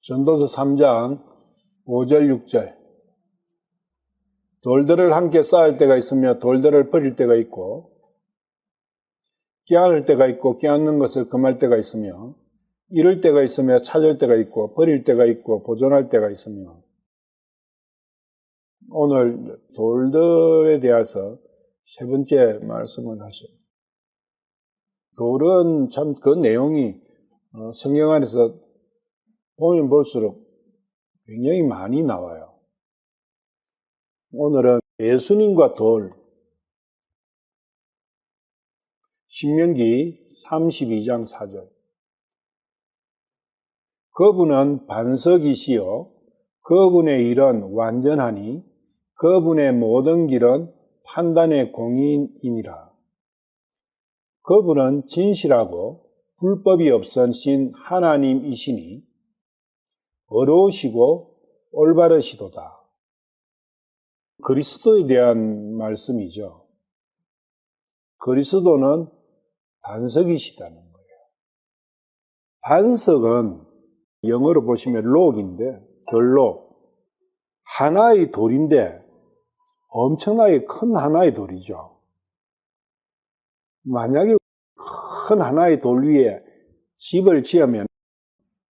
전도서 3장 5절 6절. 돌들을 함께 쌓을 때가 있으며 돌들을 버릴 때가 있고, 끼안을 때가 있고 끼안는 것을 금할 때가 있으며, 잃을 때가 있으며 찾을 때가 있고, 버릴 때가 있고 보존할 때가 있으며. 오늘 돌들에 대해서 세 번째 말씀을 하셔요. 돌은 참 그 내용이 성경 안에서 보면 볼수록 굉장히 많이 나와요. 오늘은 예수님과 돌, 신명기 32장 4절. 그분은 반석이시요 그분의 일은 완전하니 그분의 모든 길은 판단의 공인이니라. 그분은 진실하고 불법이 없으신 하나님이시니 어려우시고 올바르시도다. 그리스도에 대한 말씀이죠. 그리스도는 반석이시다는 거예요. 반석은 영어로 보시면 록인데, 돌록. 하나의 돌인데 엄청나게 큰 하나의 돌이죠. 만약에 큰 하나의 돌 위에 집을 지으면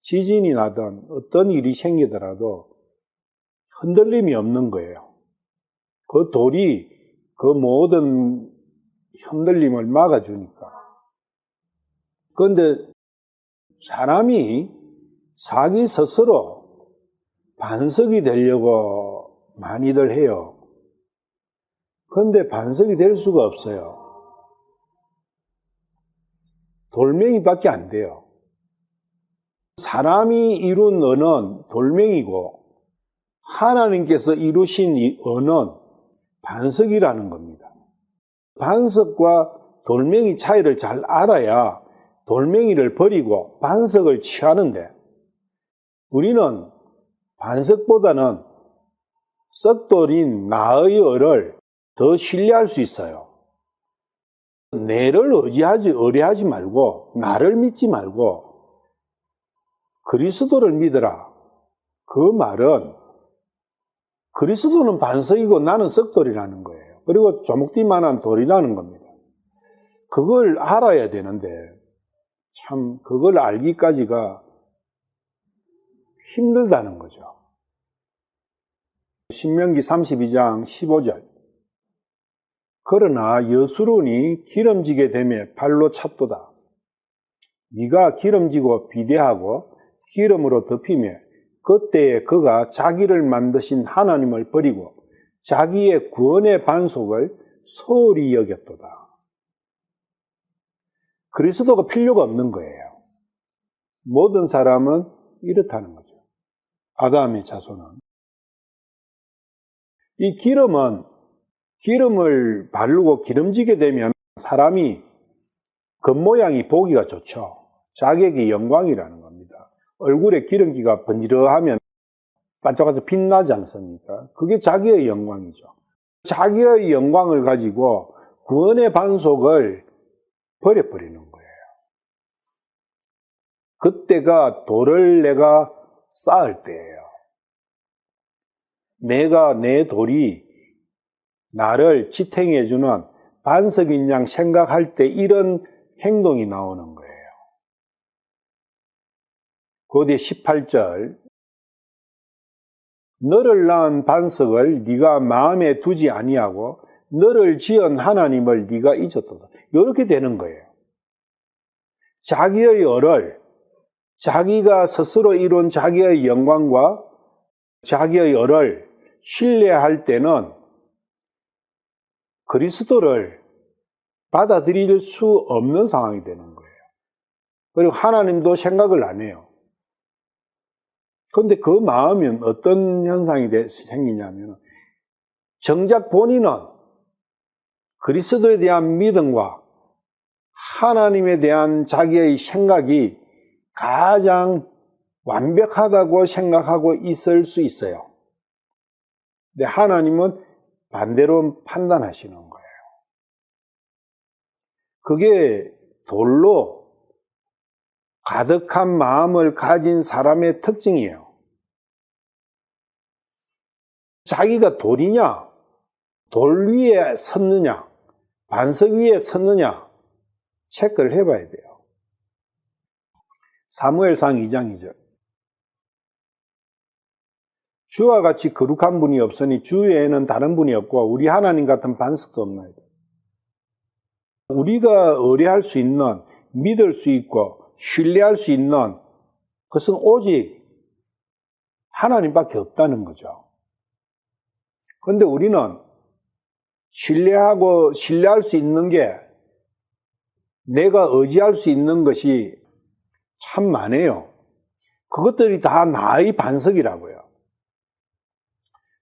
지진이 나든 어떤 일이 생기더라도 흔들림이 없는 거예요. 그 돌이 그 모든 흔들림을 막아주니까. 그런데 사람이 자기 스스로 반석이 되려고 많이들 해요. 그런데 반석이 될 수가 없어요. 돌멩이밖에 안 돼요. 사람이 이룬 언은 돌멩이고 하나님께서 이루신 이 언은 반석이라는 겁니다. 반석과 돌멩이 차이를 잘 알아야 돌멩이를 버리고 반석을 취하는데, 우리는 반석보다는 썩돌인 나의 얼을 더 신뢰할 수 있어요. 내를 의뢰하지 말고, 나를 믿지 말고 그리스도를 믿으라. 그 말은 그리스도는 반석이고 나는 썩돌이라는 거예요. 그리고 조목띠만한 돌이라는 겁니다. 그걸 알아야 되는데 참 그걸 알기까지가 힘들다는 거죠. 신명기 32장 15절. 그러나 여수론이 기름지게 되매 발로 찼도다. 네가 기름지고 비대하고 기름으로 덮이며 그때에 그가 자기를 만드신 하나님을 버리고 자기의 구원의 반석을 소홀히 여겼도다. 그리스도가 필요가 없는 거예요. 모든 사람은 이렇다는 거죠. 아담의 자손은. 이 기름은 기름을 바르고 기름지게 되면 사람이 겉모양이 보기가 좋죠. 자기에게 영광이라는 겁니다. 얼굴에 기름기가 번지르하면 반짝반짝 빛나지 않습니까? 그게 자기의 영광이죠. 자기의 영광을 가지고 구원의 반석을 버려버리는 거예요. 그때가 돌을 내가 쌓을 때예요. 내가 내 돌이 나를 지탱해주는 반석인 양 생각할 때 이런 행동이 나오는 거예요. 그 뒤에 18절. 너를 낳은 반석을 네가 마음에 두지 아니하고 너를 지은 하나님을 네가 잊었도다. 이렇게 되는 거예요. 자기의 얼을, 자기가 스스로 이룬 자기의 영광과 자기의 얼을 신뢰할 때는 그리스도를 받아들일 수 없는 상황이 되는 거예요. 그리고 하나님도 생각을 안 해요. 그런데 그 마음은 어떤 현상이 생기냐면, 정작 본인은 그리스도에 대한 믿음과 하나님에 대한 자기의 생각이 가장 완벽하다고 생각하고 있을 수 있어요. 근데 하나님은 반대로 판단하시는 거예요. 그게 돌로 가득한 마음을 가진 사람의 특징이에요. 자기가 돌이냐, 돌 위에 섰느냐, 반석 위에 섰느냐 체크를 해봐야 돼요. 사무엘상 2장 2절. 주와 같이 거룩한 분이 없으니 주 외에는 다른 분이 없고 우리 하나님 같은 반석도 없나이다. 우리가 의뢰할 수 있는, 믿을 수 있고 신뢰할 수 있는 것은 오직 하나님밖에 없다는 거죠. 그런데 우리는 신뢰할 수 있는 게, 내가 의지할 수 있는 것이 참 많아요. 그것들이 다 나의 반석이라고요.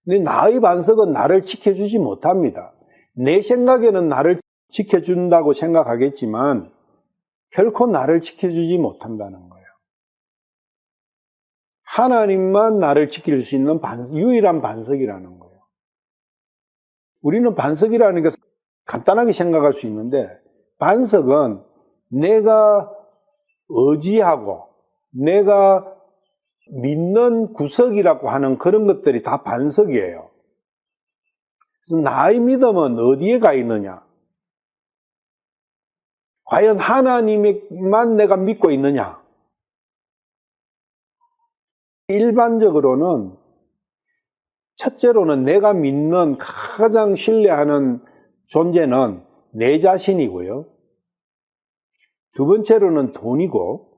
근데 나의 반석은 나를 지켜주지 못합니다. 내 생각에는 나를 지켜준다고 생각하겠지만 결코 나를 지켜주지 못한다는 거예요. 하나님만 나를 지킬 수 있는 유일한 반석이라는 거예요. 우리는 반석이라는 게 간단하게 생각할 수 있는데, 반석은 내가 의지하고 내가 믿는 구석이라고 하는 그런 것들이 다 반석이에요. 나의 믿음은 어디에 가 있느냐? 과연 하나님만 내가 믿고 있느냐? 일반적으로는 첫째로는 내가 믿는 가장 신뢰하는 존재는 내 자신이고요. 두 번째로는 돈이고,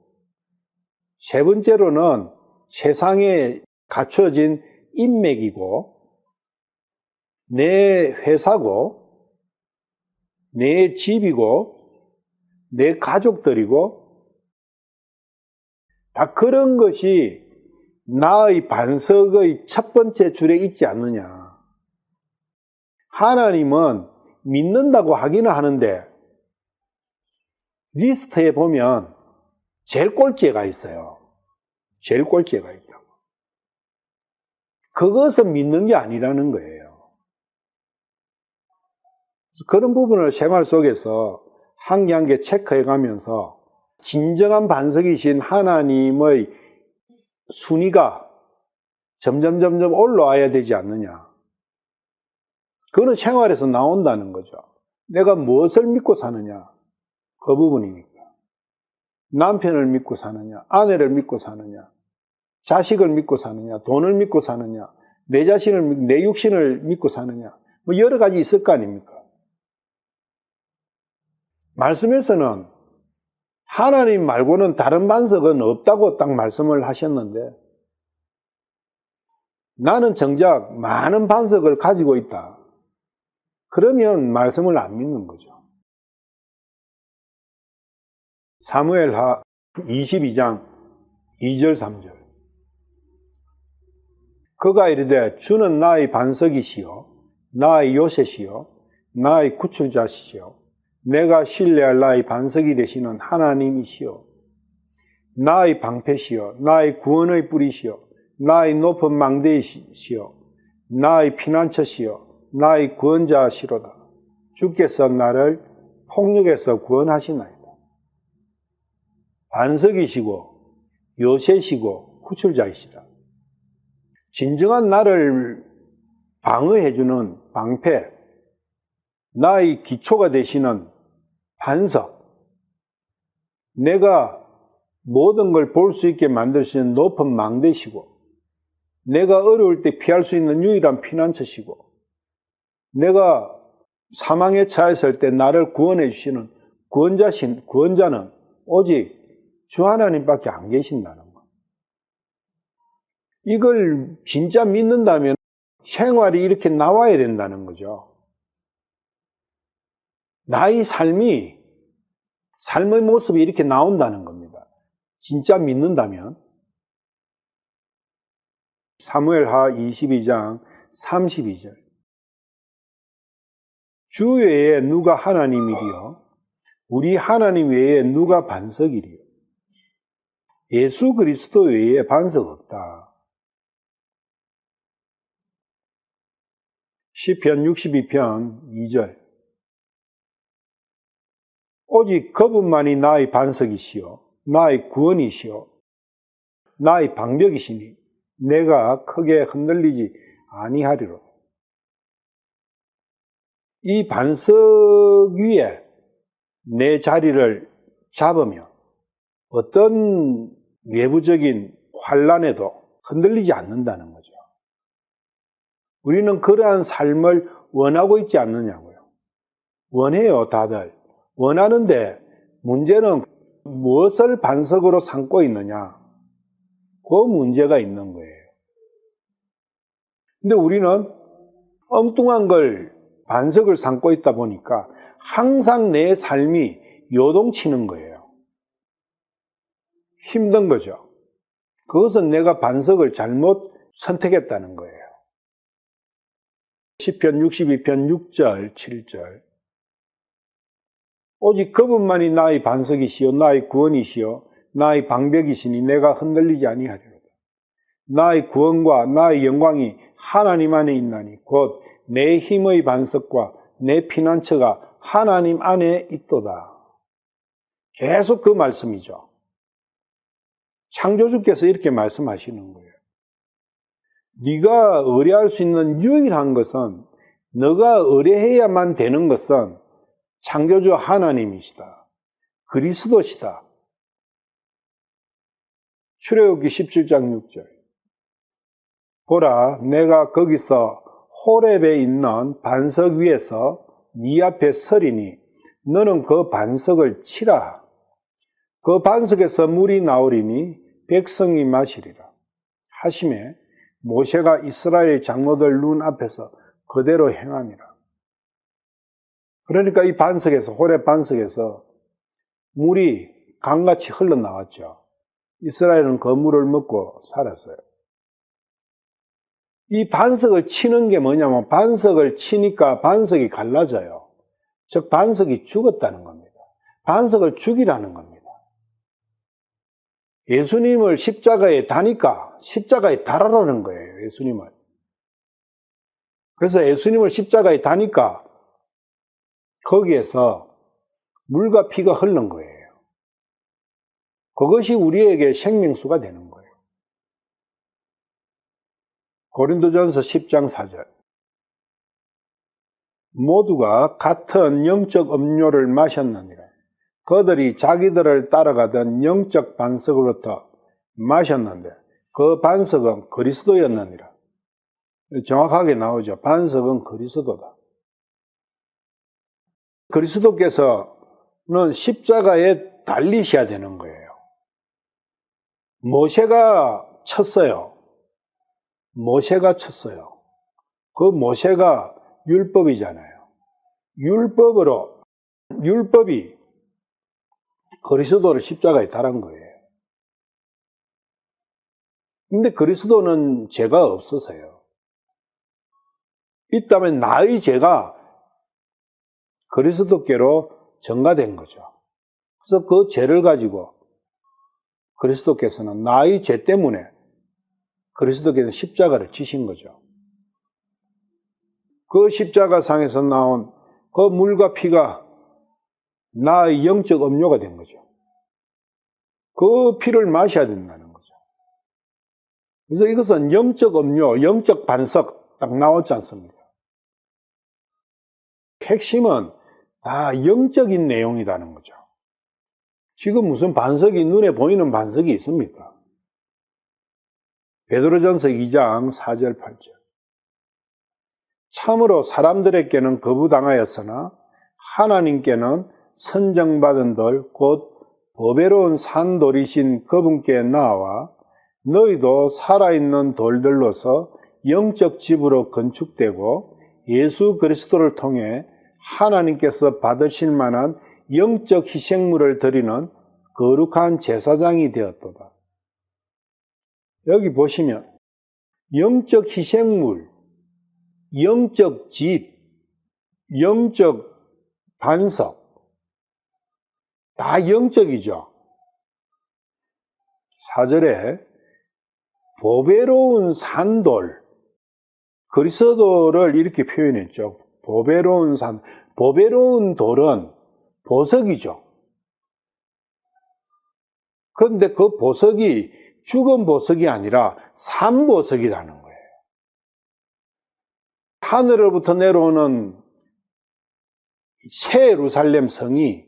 세 번째로는 세상에 갖춰진 인맥이고, 내 회사고, 내 집이고, 내 가족들이고, 다 그런 것이 나의 반석의 첫 번째 줄에 있지 않느냐. 하나님은 믿는다고 하기는 하는데 리스트에 보면 제일 꼴찌에 가 있어요. 제일 꼴찌에 가 있다고. 그것은 믿는 게 아니라는 거예요. 그런 부분을 생활 속에서 한 개 한 개 체크해 가면서 진정한 반석이신 하나님의 순위가 점점 올라와야 되지 않느냐. 그거는 생활에서 나온다는 거죠. 내가 무엇을 믿고 사느냐, 그 부분이니까. 남편을 믿고 사느냐, 아내를 믿고 사느냐, 자식을 믿고 사느냐, 돈을 믿고 사느냐, 내 자신을, 내 육신을 믿고 사느냐, 뭐 여러 가지 있을 거 아닙니까? 말씀에서는 하나님 말고는 다른 반석은 없다고 딱 말씀을 하셨는데, 나는 정작 많은 반석을 가지고 있다. 그러면 말씀을 안 믿는 거죠. 사무엘하 22장 2절 3절. 그가 이르되 주는 나의 반석이시요 나의 요새시요 나의 구출자시요 내가 신뢰할 나의 반석이 되시는 하나님이시요 나의 방패시요 나의 구원의 뿌리시요 나의 높은 망대이시요 나의 피난처시요 나의 구원자시로다. 주께서 나를 폭력에서 구원하시나이다. 반석이시고 요새시고 구출자이시다. 진정한 나를 방어해주는 방패, 나의 기초가 되시는 반석, 내가 모든 걸 볼 수 있게 만들 수 있는 높은 망대시고, 내가 어려울 때 피할 수 있는 유일한 피난처시고, 내가 사망에 처했을 때 나를 구원해 주시는 구원자는 오직 주 하나님밖에 안 계신다는 거. 이걸 진짜 믿는다면 생활이 이렇게 나와야 된다는 거죠. 나의 삶의 모습이 이렇게 나온다는 겁니다. 진짜 믿는다면. 사무엘하 22장 32절. 주 외에 누가 하나님이리요? 우리 하나님 외에 누가 반석이리요? 예수 그리스도 외에 반석 없다. 시편 62편 2절. 오직 그분만이 나의 반석이시요 나의 구원이시요 나의 방벽이시니 내가 크게 흔들리지 아니하리로. 이 반석 위에 내 자리를 잡으면 어떤 외부적인 환란에도 흔들리지 않는다는 거죠. 우리는 그러한 삶을 원하고 있지 않느냐고요. 원해요, 다들. 원하는데 문제는 무엇을 반석으로 삼고 있느냐. 그 문제가 있는 거예요. 근데 우리는 엉뚱한 걸 반석을 삼고 있다 보니까 항상 내 삶이 요동치는 거예요. 힘든 거죠. 그것은 내가 반석을 잘못 선택했다는 거예요. 시편 62편 6절, 7절. 오직 그분만이 나의 반석이시요 나의 구원이시요 나의 방벽이시니 내가 흔들리지 아니하리로다. 나의 구원과 나의 영광이 하나님 안에 있나니 곧 내 힘의 반석과 내 피난처가 하나님 안에 있도다. 계속 그 말씀이죠. 창조주께서 이렇게 말씀하시는 거예요. 네가 의뢰할 수 있는 유일한 것은, 너가 의뢰해야만 되는 것은 창조주 하나님이시다. 그리스도시다. 출애굽기 17장 6절. 보라, 내가 거기서 호렙에 있는 반석 위에서 네 앞에 서리니 너는 그 반석을 치라. 그 반석에서 물이 나오리니 백성이 마시리라. 하심에 모세가 이스라엘 장로들 눈 앞에서 그대로 행함이라. 그러니까 이 반석에서, 호렙 반석에서 물이 강같이 흘러나왔죠. 이스라엘은 그 물을 먹고 살았어요. 이 반석을 치는 게 뭐냐면 반석을 치니까 반석이 갈라져요. 즉 반석이 죽었다는 겁니다. 반석을 죽이라는 겁니다. 예수님을 십자가에 다니까 십자가에 달아라는 거예요. 예수님을. 그래서 예수님을 십자가에 다니까 거기에서 물과 피가 흐른 거예요. 그것이 우리에게 생명수가 되는 거예요. 고린도전서 10장 4절. 모두가 같은 영적 음료를 마셨느니라. 그들이 자기들을 따라가던 영적 반석으로부터 마셨는데 그 반석은 그리스도였느니라. 정확하게 나오죠. 반석은 그리스도다. 그리스도께서는 십자가에 달리셔야 되는 거예요. 모세가 쳤어요. 그 모세가 율법이잖아요. 율법이 그리스도를 십자가에 달한 거예요. 근데 그리스도는 죄가 없어서요. 있다면 나의 죄가 그리스도께로 전가된 거죠. 그래서 그 죄를 가지고 그리스도께서는 나의 죄 때문에 그리스도께서 십자가를 지신 거죠. 그 십자가상에서 나온 그 물과 피가 나의 영적 음료가 된 거죠. 그 피를 마셔야 된다는 거죠. 그래서 이것은 영적 음료, 영적 반석 딱 나왔지 않습니까? 핵심은 다 영적인 내용이라는 거죠. 지금 무슨 반석이 눈에 보이는 반석이 있습니까? 베드로전서 2장 4절 8절. 참으로 사람들에게는 거부당하였으나 하나님께는 선정받은 돌 곧 보배로운 산돌이신 그분께 나와 너희도 살아있는 돌들로서 영적 집으로 건축되고 예수 그리스도를 통해 하나님께서 받으실 만한 영적 희생물을 드리는 거룩한 제사장이 되었도다. 여기 보시면 영적 희생물, 영적 집, 영적 반석 다 영적이죠. 4절에 보배로운 산돌, 그리스도를 이렇게 표현했죠. 보배로운 돌은 보석이죠. 그런데 그 보석이 죽은 보석이 아니라 산 보석이라는 거예요. 하늘로부터 내려오는 새 예루살렘 성이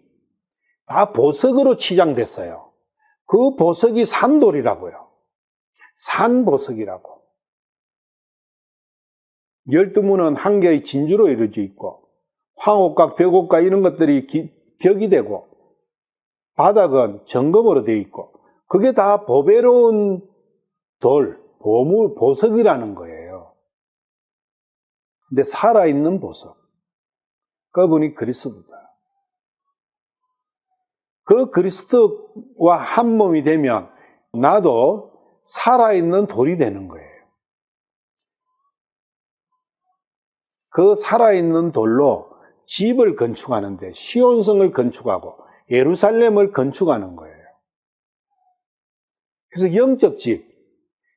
다 보석으로 치장됐어요. 그 보석이 산돌이라고요. 산보석이라고. 12문은 한 개의 진주로 이루어져 있고 황옥각, 벽옥각 이런 것들이 벽이 되고 바닥은 정금으로 되어 있고 그게 다 보배로운 돌, 보석이라는 거예요. 근데 살아있는 보석. 그분이 그리스도다. 그 그리스도와 한 몸이 되면 나도 살아있는 돌이 되는 거예요. 그 살아있는 돌로 집을 건축하는데 시온성을 건축하고 예루살렘을 건축하는 거예요. 그래서 영적 집,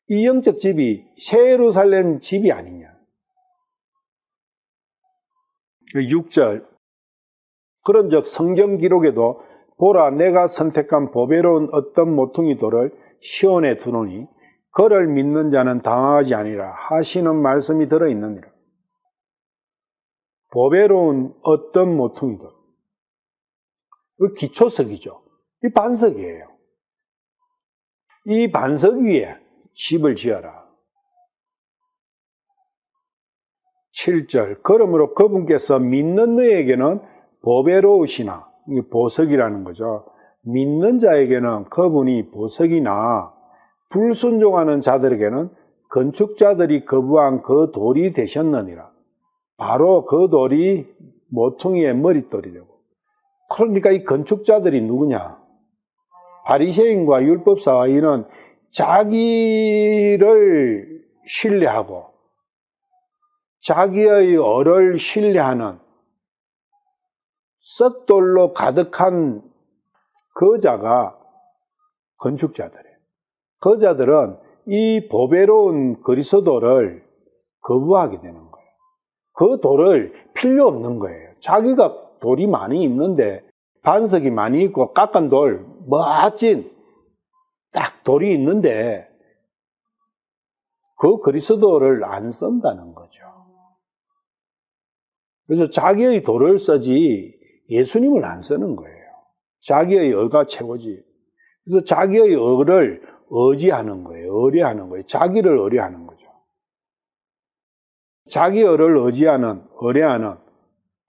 이 영적 집이 새 예루살렘 집이 아니냐. 6절 그런즉 성경 기록에도 보라 내가 선택한 보배로운 어떤 모퉁이 돌을 시온에 두노니 그를 믿는 자는 당하지 아니라 하시는 말씀이 들어있느니라. 보배로운 어떤 모퉁이 돌. 그 기초석이죠. 이 반석이에요. 이 반석 위에 집을 지어라. 7절 그러므로 그분께서 믿는 너에게는 보배로우시나 보석이라는 거죠. 믿는 자에게는 그분이 보석이나 불순종하는 자들에게는 건축자들이 거부한 그 돌이 되셨느니라. 바로 그 돌이 모퉁이의 머릿돌이 되고. 그러니까 이 건축자들이 누구냐? 바리새인과 율법사와 이는 자기를 신뢰하고 자기의 어를 신뢰하는 썩돌로 가득한 거자가 건축자들이에요. 거자들은 이 보배로운 그리스도를 거부하게 되는 거예요. 그 돌을 필요 없는 거예요. 자기가 돌이 많이 있는데 반석이 많이 있고 깎은 돌, 멋진 딱 돌이 있는데 그 그리스도를 안 쓴다는 거죠. 그래서 자기의 돌을 쓰지 예수님을 안 쓰는 거예요. 자기의 의가 최고지. 그래서 자기의 의를 의지하는 거예요. 의뢰하는 거예요. 자기를 의뢰하는 거죠. 자기 의를 의지하는, 의뢰하는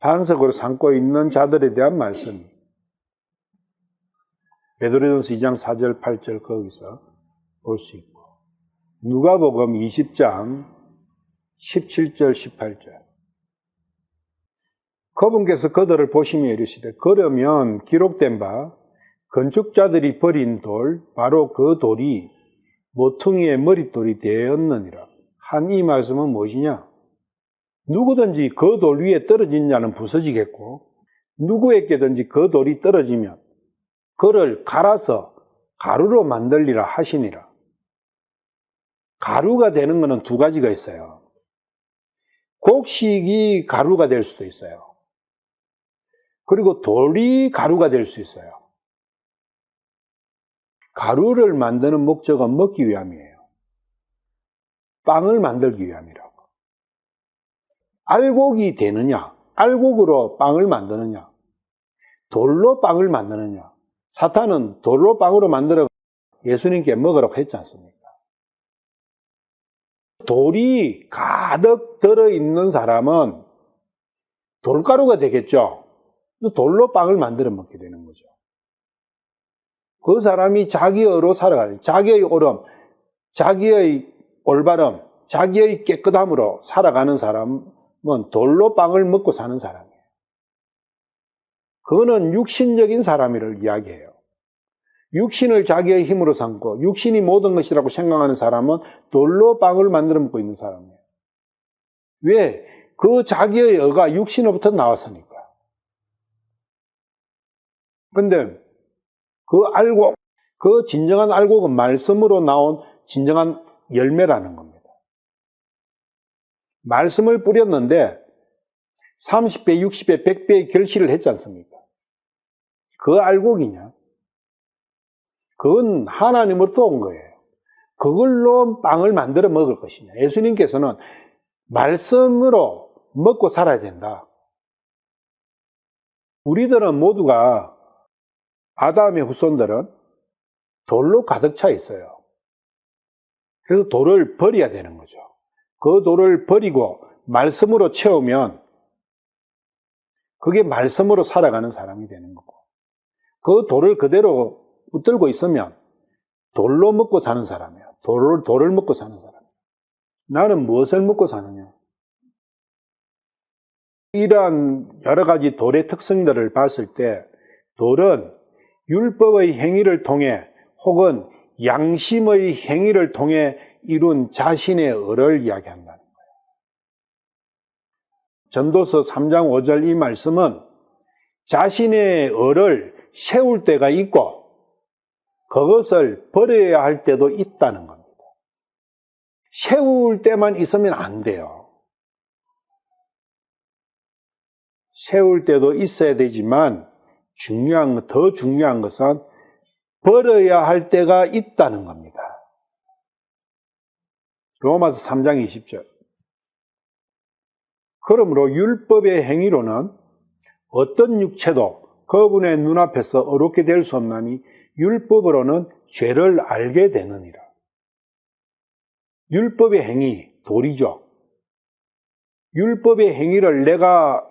반석으로 삼고 있는 자들에 대한 말씀이 베드로전서 2장 4절 8절 거기서 볼 수 있고 누가복음 20장 17절 18절 그분께서 그들을 보시며 이르시되 그러면 기록된 바 건축자들이 버린 돌 바로 그 돌이 모퉁이의 머릿돌이 되었느니라. 한 이 말씀은 무엇이냐? 누구든지 그 돌 위에 떨어진 자는 부서지겠고 누구에게든지 그 돌이 떨어지면 그를 갈아서 가루로 만들리라 하시니라. 가루가 되는 것은 두 가지가 있어요. 곡식이 가루가 될 수도 있어요. 그리고 돌이 가루가 될 수 있어요. 가루를 만드는 목적은 먹기 위함이에요. 빵을 만들기 위함이라고. 알곡이 되느냐? 알곡으로 빵을 만드느냐? 돌로 빵을 만드느냐? 사탄은 돌로 빵으로 만들어 예수님께 먹으라고 했지 않습니까? 돌이 가득 들어있는 사람은 돌가루가 되겠죠? 돌로 빵을 만들어 먹게 되는 거죠. 그 사람이 자기의로 살아가는, 자기의 옳음, 자기의 올바름, 자기의 깨끗함으로 살아가는 사람은 돌로 빵을 먹고 사는 사람이에요. 그거는 육신적인 사람을 이야기해요. 육신을 자기의 힘으로 삼고 육신이 모든 것이라고 생각하는 사람은 돌로 빵을 만들어 먹고 있는 사람이에요. 왜? 그 자기의 의가 육신으로부터 나왔으니까. 근데 그 진정한 알곡은 말씀으로 나온 진정한 열매라는 겁니다. 말씀을 뿌렸는데 30배, 60배, 100배의 결실을 했지 않습니까? 그 알곡이냐? 그건 하나님으로부터 온 거예요. 그걸로 빵을 만들어 먹을 것이냐? 예수님께서는 말씀으로 먹고 살아야 된다. 우리들은 모두가 아담의 후손들은 돌로 가득 차 있어요. 그래서 돌을 버려야 되는 거죠. 그 돌을 버리고 말씀으로 채우면 그게 말씀으로 살아가는 사람이 되는 거고, 그 돌을 그대로 붙들고 있으면 돌로 먹고 사는 사람이야. 돌을 먹고 사는 사람이야. 나는 무엇을 먹고 사느냐? 이러한 여러 가지 돌의 특성들을 봤을 때 돌은 율법의 행위를 통해 혹은 양심의 행위를 통해 이룬 자신의 의를 이야기한다는 거예요. 전도서 3장 5절 이 말씀은 자신의 의를 세울 때가 있고 그것을 버려야 할 때도 있다는 겁니다. 세울 때만 있으면 안 돼요. 세울 때도 있어야 되지만 더 중요한 것은 버려야 할 때가 있다는 겁니다. 로마서 3장 20절. 그러므로 율법의 행위로는 어떤 육체도 그분의 눈앞에서 어렵게 될 수 없나니 율법으로는 죄를 알게 되느니라. 율법의 행위, 돌이죠. 율법의 행위를 내가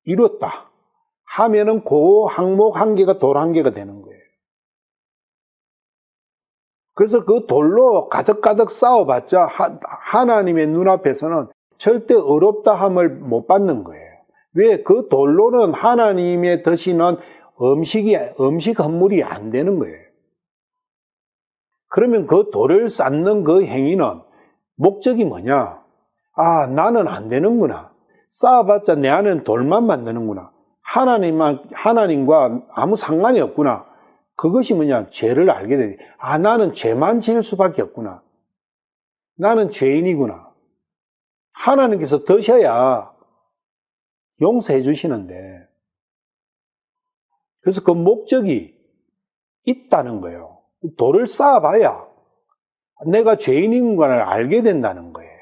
이뤘다 하면은 그 항목 한 개가 돌 한 개가 되는 거예요. 그래서 그 돌로 가득가득 쌓아봤자 하나님의 눈앞에서는 절대 어렵다 함을 못 받는 거예요. 왜? 그 돌로는 하나님의 드시는 음식 헌물이 안 되는 거예요. 그러면 그 돌을 쌓는 그 행위는 목적이 뭐냐? 아, 나는 안 되는구나. 쌓아봤자 내 안은 돌만 만드는구나. 하나님과 아무 상관이 없구나. 그것이 뭐냐? 죄를 알게 되니. 아, 나는 죄만 지을 수밖에 없구나. 나는 죄인이구나. 하나님께서 드셔야 용서해 주시는데. 그래서 그 목적이 있다는 거예요. 돌을 쌓아봐야 내가 죄인인 걸 알게 된다는 거예요.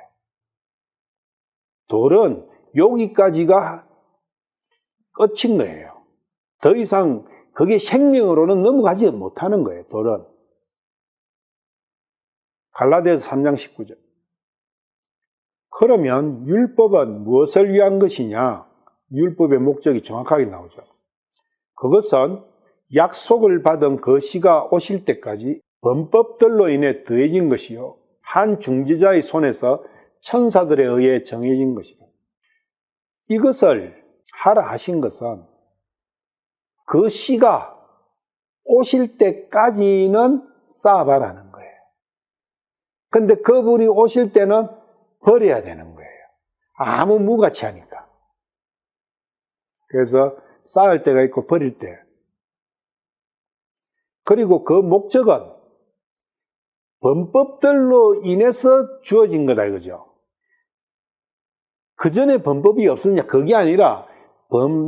돌은 여기까지가 끝인 거예요. 더 이상 그게 생명으로는 넘어가지 못하는 거예요. 돌은. 갈라디아서 3장 19절. 그러면 율법은 무엇을 위한 것이냐? 율법의 목적이 정확하게 나오죠. 그것은 약속을 받은 그 시가 오실 때까지 범법들로 인해 더해진 것이요 한 중지자의 손에서 천사들에 의해 정해진 것이다. 이것을 하라 하신 것은 그 시가 오실 때까지는 쌓아봐라는 거예요. 근데 그분이 오실 때는 버려야 되는 거예요. 아무 무가치 하니까. 그래서 쌓을 때가 있고 버릴 때. 그리고 그 목적은 범법들로 인해서 주어진 거다 이거죠. 그 전에 범법이 없었냐? 그게 아니라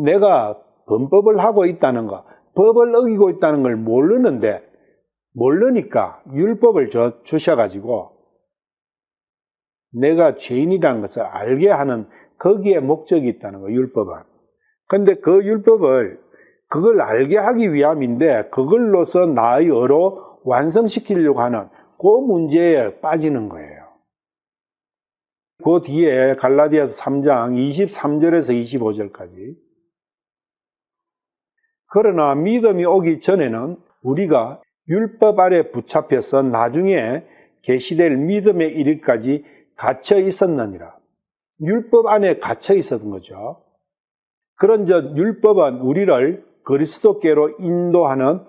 내가 범법을 하고 있다는 거, 법을 어기고 있다는 걸 모르니까 율법을 주셔가지고 내가 죄인이라는 것을 알게 하는 거기에 목적이 있다는 거예요, 율법은. 근데 그 율법을 그걸 알게 하기 위함인데 그걸로서 나의 의로 완성시키려고 하는 그 문제에 빠지는 거예요. 그 뒤에 갈라디아서 3장 23절에서 25절까지. 그러나 믿음이 오기 전에는 우리가 율법 아래 붙잡혀서 나중에 계시될 믿음에 이르기까지 갇혀 있었느니라. 율법 안에 갇혀 있었던 거죠. 그런즉 율법은 우리를 그리스도께로 인도하는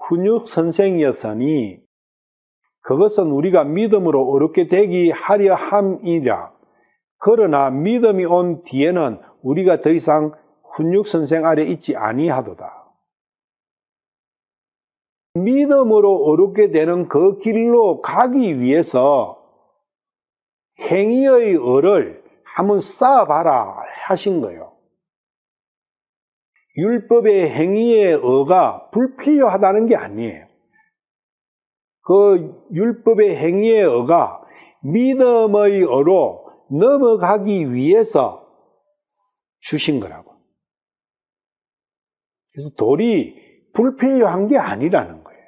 훈육 선생이었으니 그것은 우리가 믿음으로 어렵게 되기 하려 함이라. 그러나 믿음이 온 뒤에는 우리가 더 이상 훈육 선생 아래 있지 아니하도다. 믿음으로 어렵게 되는 그 길로 가기 위해서 행위의 의를 한번 쌓아봐라 하신 거예요. 율법의 행위의 의가 불필요하다는 게 아니에요. 그 율법의 행위의 의가 믿음의 의로 넘어가기 위해서 주신 거라고. 그래서 돌이 불필요한 게 아니라는 거예요.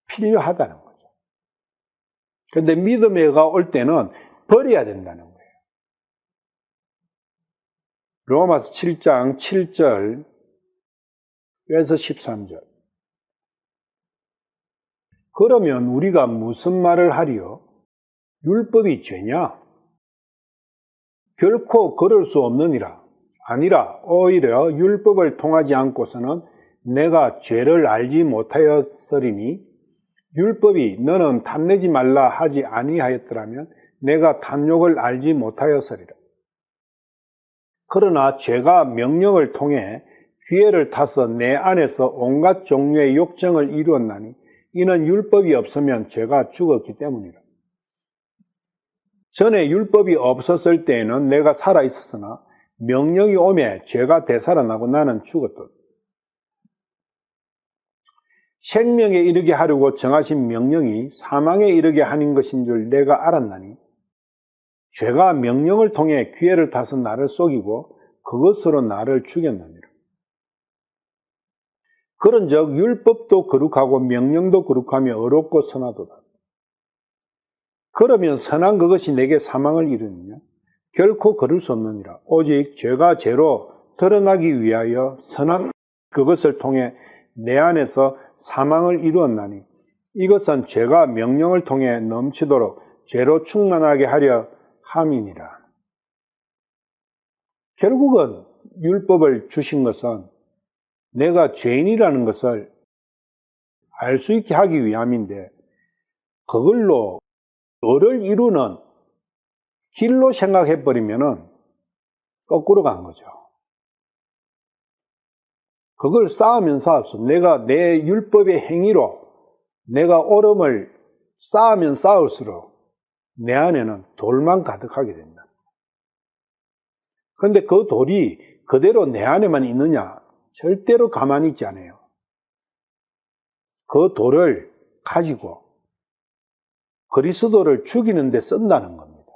필요하다는 거죠. 그런데 믿음의 해가 올 때는 버려야 된다는 거예요. 로마서 7장 7절에서 13절. 그러면 우리가 무슨 말을 하리요? 율법이 죄냐? 결코 그럴 수 없느니라. 아니라 오히려 율법을 통하지 않고서는 내가 죄를 알지 못하였으리니 율법이 너는 탐내지 말라 하지 아니하였더라면 내가 탐욕을 알지 못하였으리라. 그러나 죄가 명령을 통해 기회를 타서 내 안에서 온갖 종류의 욕정을 이루었나니 이는 율법이 없으면 죄가 죽었기 때문이라. 전에 율법이 없었을 때에는 내가 살아 있었으나 명령이 오매 죄가 되살아나고 나는 죽었다. 생명에 이르게 하려고 정하신 명령이 사망에 이르게 하는 것인 줄 내가 알았나니 죄가 명령을 통해 기회를 타서 나를 속이고 그것으로 나를 죽였느니라. 그런즉 율법도 거룩하고 명령도 거룩하며 의롭고 선하도다. 그러면 선한 그것이 내게 사망을 이루느냐? 결코 그럴 수 없느니라. 오직 죄가 죄로 드러나기 위하여 선한 그것을 통해 내 안에서 사망을 이루었나니 이것은 죄가 명령을 통해 넘치도록 죄로 충만하게 하려 함이니라. 결국은 율법을 주신 것은 내가 죄인이라는 것을 알 수 있게 하기 위함인데 그걸로 의를 이루는 길로 생각해버리면 거꾸로 간 거죠. 그걸 쌓으면 쌓았어. 내가 내 율법의 행위로 내가 옳음을 쌓으면 쌓을수록 내 안에는 돌만 가득하게 된다. 그런데 그 돌이 그대로 내 안에만 있느냐? 절대로 가만히 있지 않아요. 그 돌을 가지고 그리스도를 죽이는 데 쓴다는 겁니다.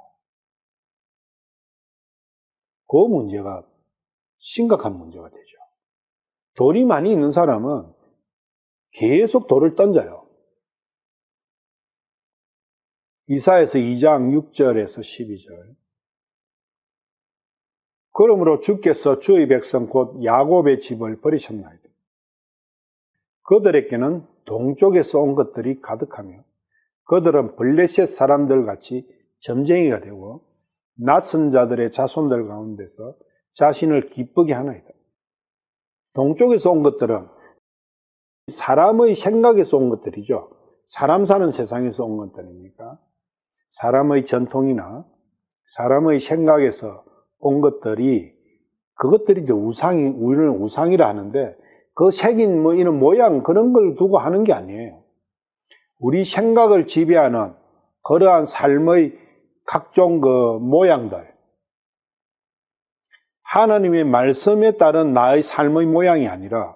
그 문제가 심각한 문제가 되죠. 돌이 많이 있는 사람은 계속 돌을 던져요. 이사야서 2장 6절에서 12절. 그러므로 주께서 주의 백성 곧 야곱의 집을 버리셨나이다. 그들에게는 동쪽에서 온 것들이 가득하며 그들은 블레셋 사람들 같이 점쟁이가 되고 낯선 자들의 자손들 가운데서 자신을 기쁘게 하나이다. 동쪽에서 온 것들은 사람의 생각에서 온 것들이죠. 사람 사는 세상에서 온 것들이니까 사람의 전통이나 사람의 생각에서 온 것들이 그것들이 이제 우리는 우상이라 하는데 그 색인 이런 모양 그런 걸 두고 하는 게 아니에요. 우리 생각을 지배하는 그러한 삶의 각종 그 모양들, 하나님의 말씀에 따른 나의 삶의 모양이 아니라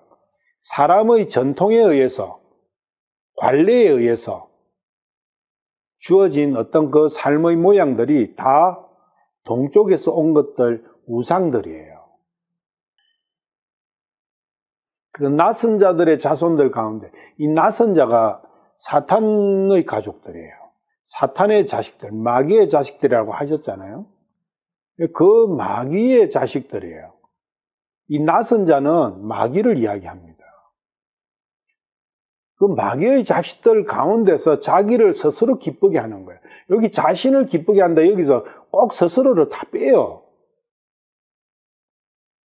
사람의 전통에 의해서, 관례에 의해서 주어진 어떤 그 삶의 모양들이 다 동쪽에서 온 것들, 우상들이에요. 그래서 낯선 자들의 자손들 가운데 이 낯선 자가 사탄의 가족들이에요. 사탄의 자식들, 마귀의 자식들이라고 하셨잖아요. 그 마귀의 자식들이에요. 이 낯선 자는 마귀를 이야기합니다. 그 마귀의 자식들 가운데서 자기를 스스로 기쁘게 하는 거예요. 여기 자신을 기쁘게 한다. 여기서 꼭 스스로를 다 빼요.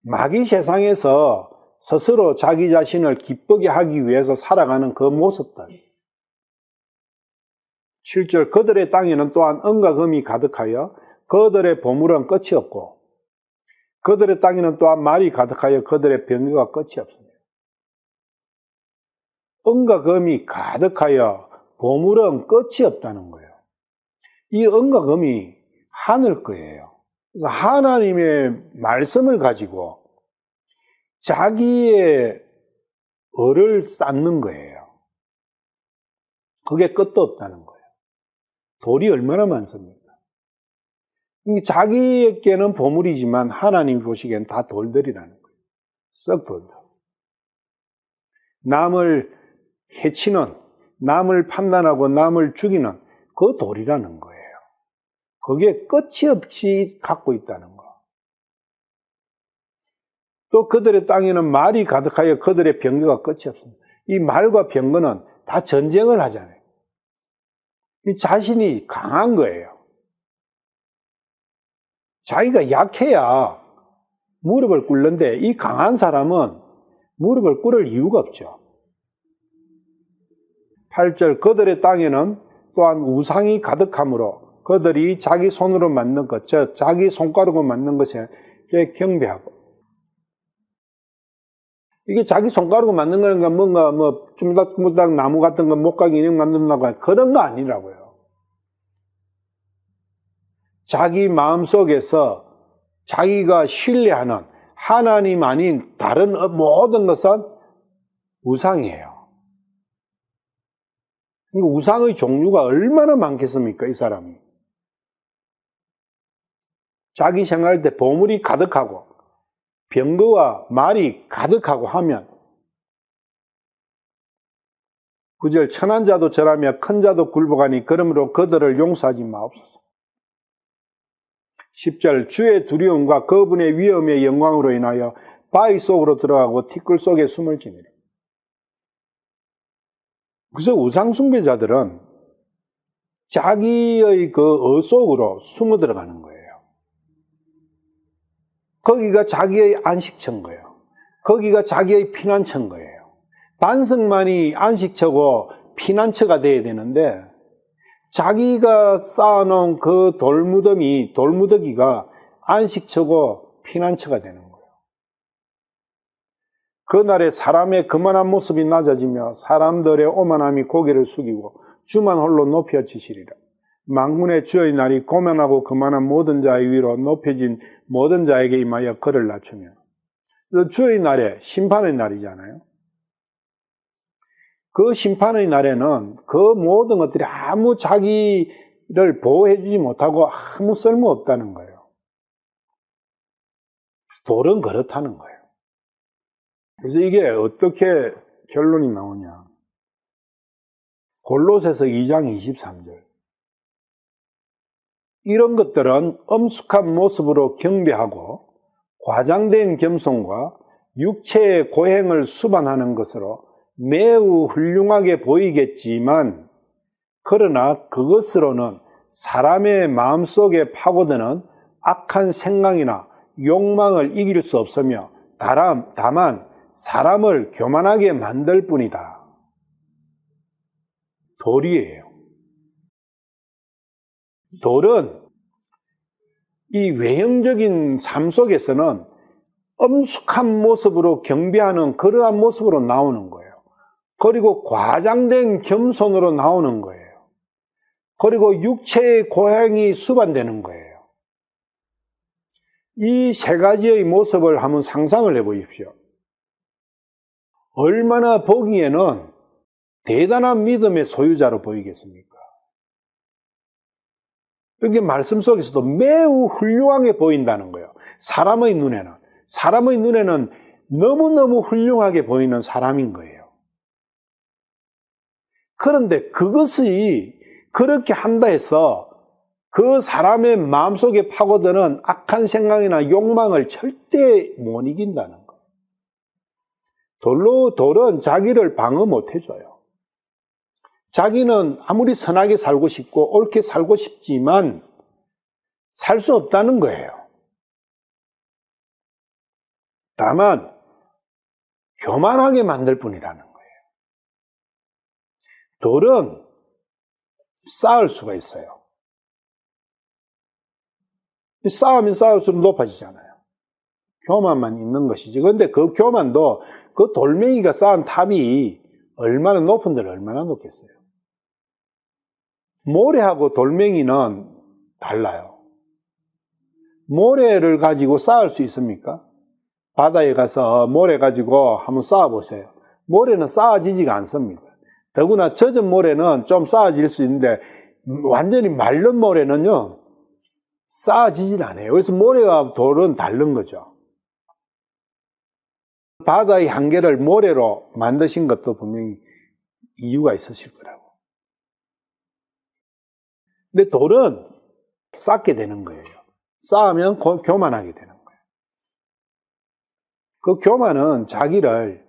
마귀 세상에서 스스로 자기 자신을 기쁘게 하기 위해서 살아가는 그 모습들. 7절 그들의 땅에는 또한 은과 금이 가득하여 그들의 보물은 끝이 없고 그들의 땅에는 또한 말이 가득하여 그들의 병거가 끝이 없습니다. 은과 금이 가득하여 보물은 끝이 없다는 거예요. 이 은과 금이 하늘 거예요. 그래서 하나님의 말씀을 가지고 자기의 을을 쌓는 거예요. 그게 끝도 없다는 거예요. 돌이 얼마나 많습니까? 자기에게는 보물이지만 하나님 보시기엔 다 돌들이라는 거예요. 썩 돌들. 남을 해치는, 남을 판단하고 남을 죽이는 그 돌이라는 거예요. 그게 끝이 없이 갖고 있다는 거. 또 그들의 땅에는 말이 가득하여 그들의 병거가 끝이 없습니다. 이 말과 병거는 다 전쟁을 하잖아요. 이 자신이 강한 거예요. 자기가 약해야 무릎을 꿇는데 이 강한 사람은 무릎을 꿇을 이유가 없죠. 8절 그들의 땅에는 또한 우상이 가득하므로 그들이 자기 손으로 만든 것, 즉 자기 손가락으로 만든 것에 경배하고, 이게 자기 손가락으로 만든 거니까 뭔가 쭈물닥쭈물닥 나무 같은 거 목각 인형 만든다고 그런 거 아니라고요. 자기 마음속에서 자기가 신뢰하는 하나님 아닌 다른 모든 것은 우상이에요. 그러니까 우상의 종류가 얼마나 많겠습니까, 이 사람이. 자기 생각할 때 보물이 가득하고 병거와 말이 가득하고 하면 9절 천한 자도 절하며 큰 자도 굴복하니 그러므로 그들을 용서하지 마옵소서. 10절 주의 두려움과 그분의 위엄의 영광으로 인하여 바위 속으로 들어가고 티끌 속에 숨을 지니라. 그래서 우상 숭배자들은 자기의 그 속으로 숨어 들어가는 거예요. 거기가 자기의 안식처인 거예요. 거기가 자기의 피난처인 거예요. 반석만이 안식처고 피난처가 돼야 되는데 자기가 쌓아놓은 그 돌무더기가 안식처고 피난처가 되는 거예요. 그날에 사람의 그만한 모습이 낮아지며 사람들의 오만함이 고개를 숙이고 주만 홀로 높여지시리라. 만군의 주의 날이 고만하고 그만한 모든 자의 위로 높여진 모든 자에게 임하여 그를 낮추며, 주의 날에 심판의 날이잖아요. 그 심판의 날에는 그 모든 것들이 아무 자기를 보호해주지 못하고 아무 쓸모없다는 거예요. 돌은 그렇다는 거예요. 그래서 이게 어떻게 결론이 나오냐. 골로새서 2장 23절. 이런 것들은 엄숙한 모습으로 경배하고 과장된 겸손과 육체의 고행을 수반하는 것으로 매우 훌륭하게 보이겠지만, 그러나 그것으로는 사람의 마음속에 파고드는 악한 생각이나 욕망을 이길 수 없으며 다만 사람을 교만하게 만들 뿐이다. 돌이에요. 돌은 이 외형적인 삶 속에서는 엄숙한 모습으로 경배하는 그러한 모습으로 나오는 거예요. 그리고 과장된 겸손으로 나오는 거예요. 그리고 육체의 고행이 수반되는 거예요. 이 세 가지의 모습을 한번 상상을 해보십시오. 얼마나 보기에는 대단한 믿음의 소유자로 보이겠습니까? 이렇게 말씀 속에서도 매우 훌륭하게 보인다는 거예요. 사람의 눈에는 너무너무 훌륭하게 보이는 사람인 거예요. 그런데 그것이 그렇게 한다 해서 그 사람의 마음속에 파고드는 악한 생각이나 욕망을 절대 못 이긴다는 거예요. 돌은 자기를 방어 못 해줘요. 자기는 아무리 선하게 살고 싶고 옳게 살고 싶지만 살 수 없다는 거예요. 다만 교만하게 만들 뿐이라는 거예요. 돌은 쌓을 수가 있어요. 쌓으면 쌓을수록 높아지잖아요. 교만만 있는 것이지. 그런데 그 교만도 그 돌멩이가 쌓은 탑이 얼마나 높은 데를 얼마나 높겠어요. 모래하고 돌멩이는 달라요. 모래를 가지고 쌓을 수 있습니까? 바다에 가서 모래 가지고 한번 쌓아보세요. 모래는 쌓아지지가 않습니다. 더구나 젖은 모래는 좀 쌓아질 수 있는데 완전히 마른 모래는요, 쌓아지질 않아요. 그래서 모래와 돌은 다른 거죠. 바다의 한계를 모래로 만드신 것도 분명히 이유가 있으실 거라고. 근데 돌은 쌓게 되는 거예요. 쌓으면 교만하게 되는 거예요. 그 교만은 자기를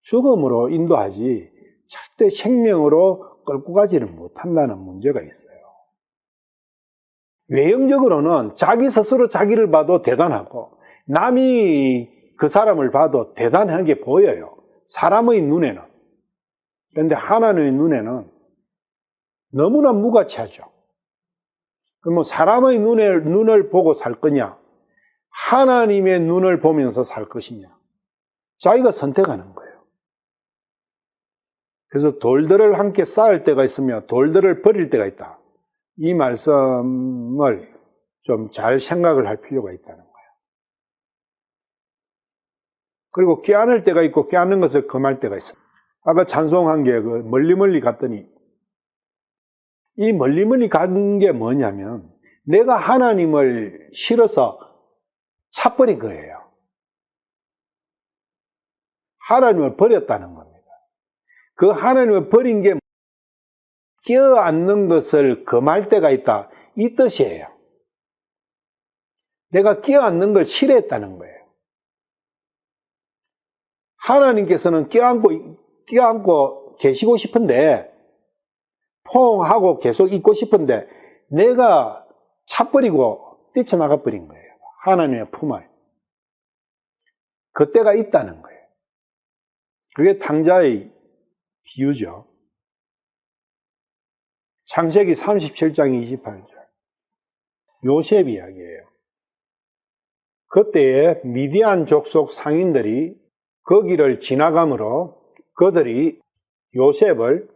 죽음으로 인도하지 절대 생명으로 끌고 가지는 못한다는 문제가 있어요. 외형적으로는 자기 스스로 자기를 봐도 대단하고 남이 그 사람을 봐도 대단하게 보여요. 사람의 눈에는. 그런데 하나님의 눈에는 너무나 무가치하죠. 그럼 사람의 눈을 보고 살 거냐? 하나님의 눈을 보면서 살 것이냐? 자기가 선택하는 거예요. 그래서 돌들을 함께 쌓을 때가 있으며 돌들을 버릴 때가 있다. 이 말씀을 좀 잘 생각을 할 필요가 있다는 거예요. 그리고 껴안을 때가 있고 껴안는 것을 금할 때가 있어요. 아까 찬송한 게 멀리 갔더니 이 멀리 간 게 뭐냐면 내가 하나님을 싫어서 차버린 거예요. 하나님을 버렸다는 겁니다. 그 하나님을 버린 게 껴안는 것을 금할 때가 있다. 이 뜻이에요. 내가 껴안는 걸 싫어했다는 거예요. 하나님께서는 껴안고 계시고 싶은데 포옹하고 계속 있고 싶은데 내가 차버리고 뛰쳐나가 버린 거예요. 하나님의 품을. 그때가 있다는 거예요. 그게 탕자의 비유죠. 창세기 37장 28절. 요셉 이야기예요. 그때에 미디안 족속 상인들이 거기를 지나가므로 그들이 요셉을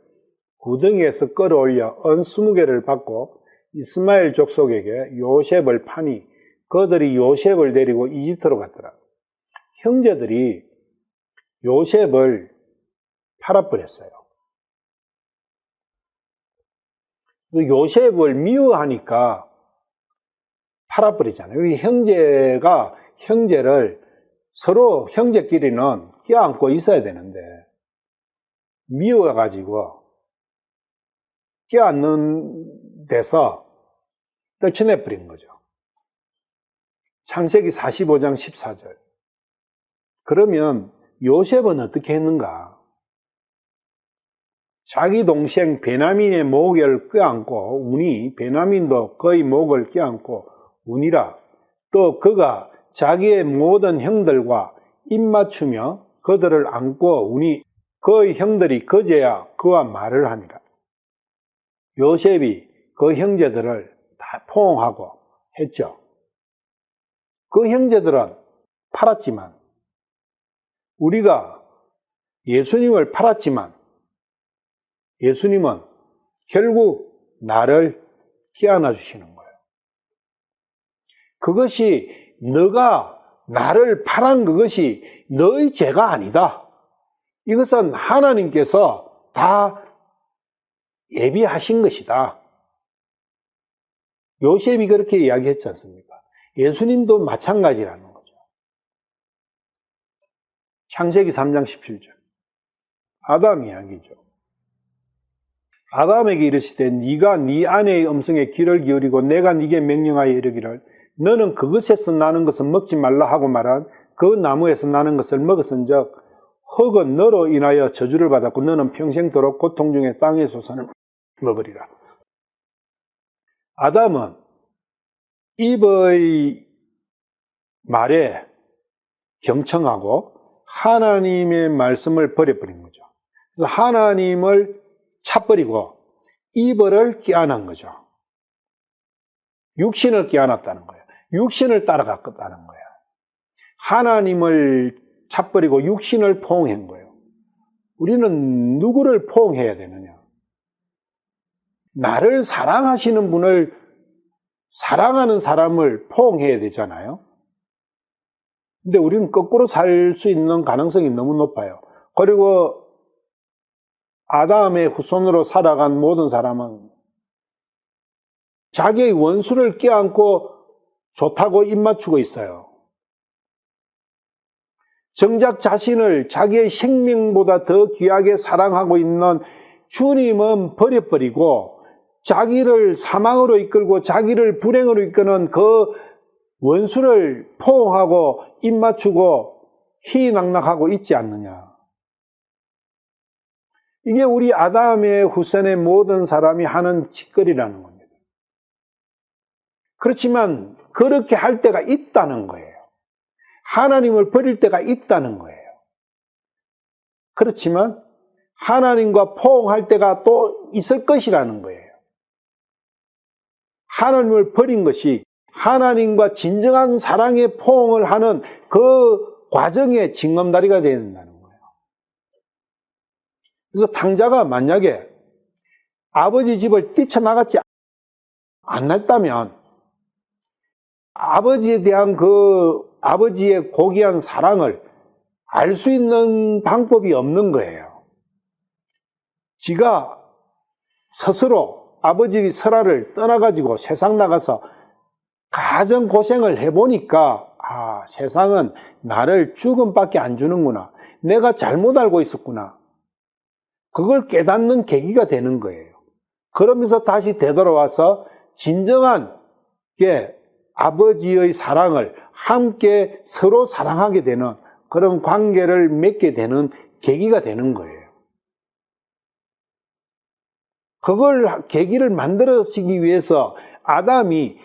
구덩이에서 끌어올려 은 20개를 받고 이스마엘 족속에게 요셉을 파니 그들이 요셉을 데리고 이집트로 갔더라. 형제들이 요셉을 팔아버렸어요. 요셉을 미워하니까 팔아버리잖아요. 우리 형제가 형제를 서로 형제끼리는 껴안고 있어야 되는데 미워가지고 껴안는 데서 떨쳐내버린 거죠. 창세기 45장 14절. 그러면 요셉은 어떻게 했는가? 자기 동생 베냐민의 목을 껴안고 우니 베냐민도 그의 목을 껴안고 우니라. 또 그가 자기의 모든 형들과 입맞추며 그들을 안고 우니 그의 형들이 그제야 그와 말을 하니라. 요셉이 그 형제들을 다 포옹하고 했죠. 그 형제들은 팔았지만 우리가 예수님을 팔았지만 예수님은 결국 나를 껴안아 주시는 거예요. 그것이 너가 나를 팔은 그것이 너의 죄가 아니다. 이것은 하나님께서 다 예비하신 것이다. 요셉이 그렇게 이야기했지 않습니까? 예수님도 마찬가지라는 거죠. 창세기 3장 17절. 아담 이야기죠. 아담에게 이르시되 네가 네 아내의 음성에 귀를 기울이고 내가 네게 명령하여 이르기를 너는 그것에서 나는 것을 먹지 말라 하고 말한 그 나무에서 나는 것을 먹었은즉 흙은 너로 인하여 저주를 받았고 너는 평생도록 고통 중에 땅의 소산을 먹으리라. 아담은 이브의 말에 경청하고 하나님의 말씀을 버려버린 거죠. 그래서 하나님을 차버리고 이브를 껴안은 거죠. 육신을 껴안았다는 거예요. 육신을 따라갔다는 거예요. 하나님을 차버리고 육신을 포옹한 거예요. 우리는 누구를 포옹해야 되느냐? 나를 사랑하시는 분을 사랑하는 사람을 포옹해야 되잖아요. 근데 우리는 거꾸로 살 수 있는 가능성이 너무 높아요. 그리고 아담의 후손으로 살아간 모든 사람은 자기의 원수를 껴안고 좋다고 입맞추고 있어요. 정작 자신을 자기의 생명보다 더 귀하게 사랑하고 있는 주님은 버려버리고 자기를 사망으로 이끌고 자기를 불행으로 이끄는 그 원수를 포옹하고 입맞추고 희낙낙하고 있지 않느냐. 이게 우리 아담의 후손의 모든 사람이 하는 짓거리라는 겁니다. 그렇지만 그렇게 할 때가 있다는 거예요. 하나님을 버릴 때가 있다는 거예요. 그렇지만 하나님과 포옹할 때가 또 있을 것이라는 거예요. 하나님을 버린 것이 하나님과 진정한 사랑의 포옹을 하는 그 과정의 징검다리가 되어야 된다는 거예요. 그래서 탕자가 만약에 아버지 집을 뛰쳐나갔지 않았다면 아버지에 대한 그 아버지의 고귀한 사랑을 알 수 있는 방법이 없는 거예요. 지가 스스로 아버지 설아를 떠나가지고 세상 나가서 가정 고생을 해보니까 세상은 나를 죽음밖에 안 주는구나. 내가 잘못 알고 있었구나. 그걸 깨닫는 계기가 되는 거예요. 그러면서 다시 되돌아와서 진정한 아버지의 사랑을 함께 서로 사랑하게 되는 그런 관계를 맺게 되는 계기가 되는 거예요. 그걸 계기를 만들어지기 위해서 아담이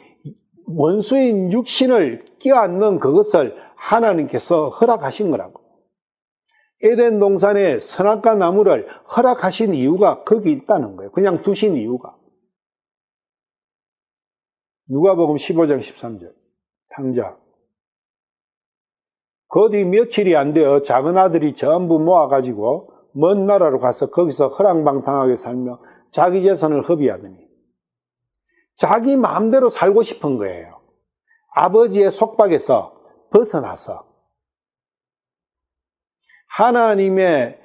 원수인 육신을 껴안는 그것을 하나님께서 허락하신 거라고. 에덴 동산에 선악과 나무를 허락하신 이유가 거기 있다는 거예요. 그냥 두신 이유가. 누가복음 15장 13절 탕자. 거기 며칠이 안 되어 작은 아들이 전부 모아가지고 먼 나라로 가서 거기서 허랑방탕하게 살며 자기 재산을 허비하더니 자기 마음대로 살고 싶은 거예요. 아버지의 속박에서 벗어나서 하나님의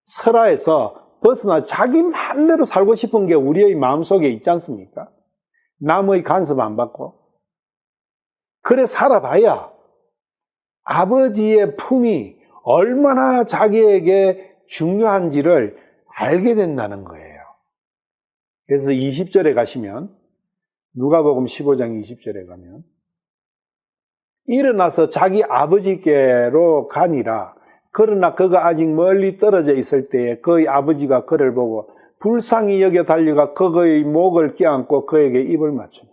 설하에서 벗어나 자기 마음대로 살고 싶은 게 우리의 마음속에 있지 않습니까? 남의 간섭 안 받고. 그래 살아봐야 아버지의 품이 얼마나 자기에게 중요한지를 알게 된다는 거예요. 그래서 20절에 가시면 누가복음 15장 20절에 가면 일어나서 자기 아버지께로 가니라. 그러나 그가 아직 멀리 떨어져 있을 때에 그의 아버지가 그를 보고 불쌍히 여겨 달려가 그의 목을 껴안고 그에게 입을 맞추며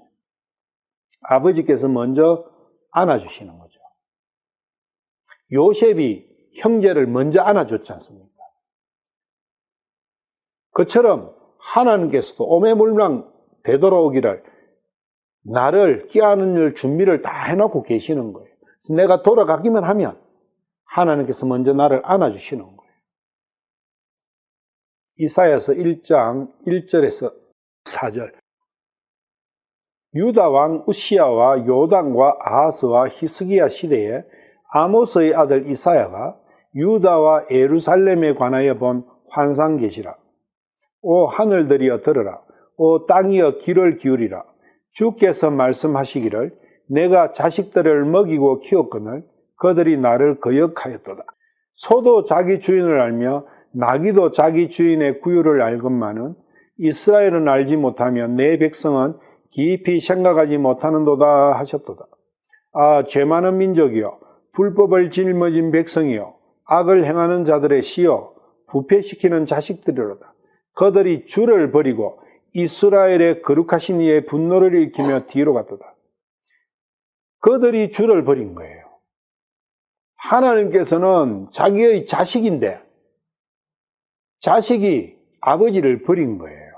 아버지께서 먼저 안아주시는 거죠. 요셉이 형제를 먼저 안아줬지 않습니까? 그처럼 하나님께서도 오매물랑 되돌아오기를 나를 껴안을 준비를 다 해놓고 계시는 거예요. 그래서 내가 돌아가기만 하면 하나님께서 먼저 나를 안아주시는 거예요. 이사야서 1장 1절에서 4절 유다 왕 우시야와 요담과 아하스와 히스기야 시대에 아모스의 아들 이사야가 유다와 예루살렘에 관하여 본 환상 계시라. 오 하늘들이여 들으라. 오 땅이여 귀를 기울이라. 주께서 말씀하시기를 내가 자식들을 먹이고 키웠거늘 그들이 나를 거역하였도다. 소도 자기 주인을 알며 나귀도 자기 주인의 구유를 알건만은 이스라엘은 알지 못하며 내 백성은 깊이 생각하지 못하는도다 하셨도다. 죄 많은 민족이여 불법을 짊어진 백성이여 악을 행하는 자들의 시여 부패시키는 자식들이로다. 그들이 주를 버리고 이스라엘의 거룩하신 이의 분노를 일으키며 뒤로 갔도다. 그들이 주를 버린 거예요. 하나님께서는 자기의 자식인데 자식이 아버지를 버린 거예요.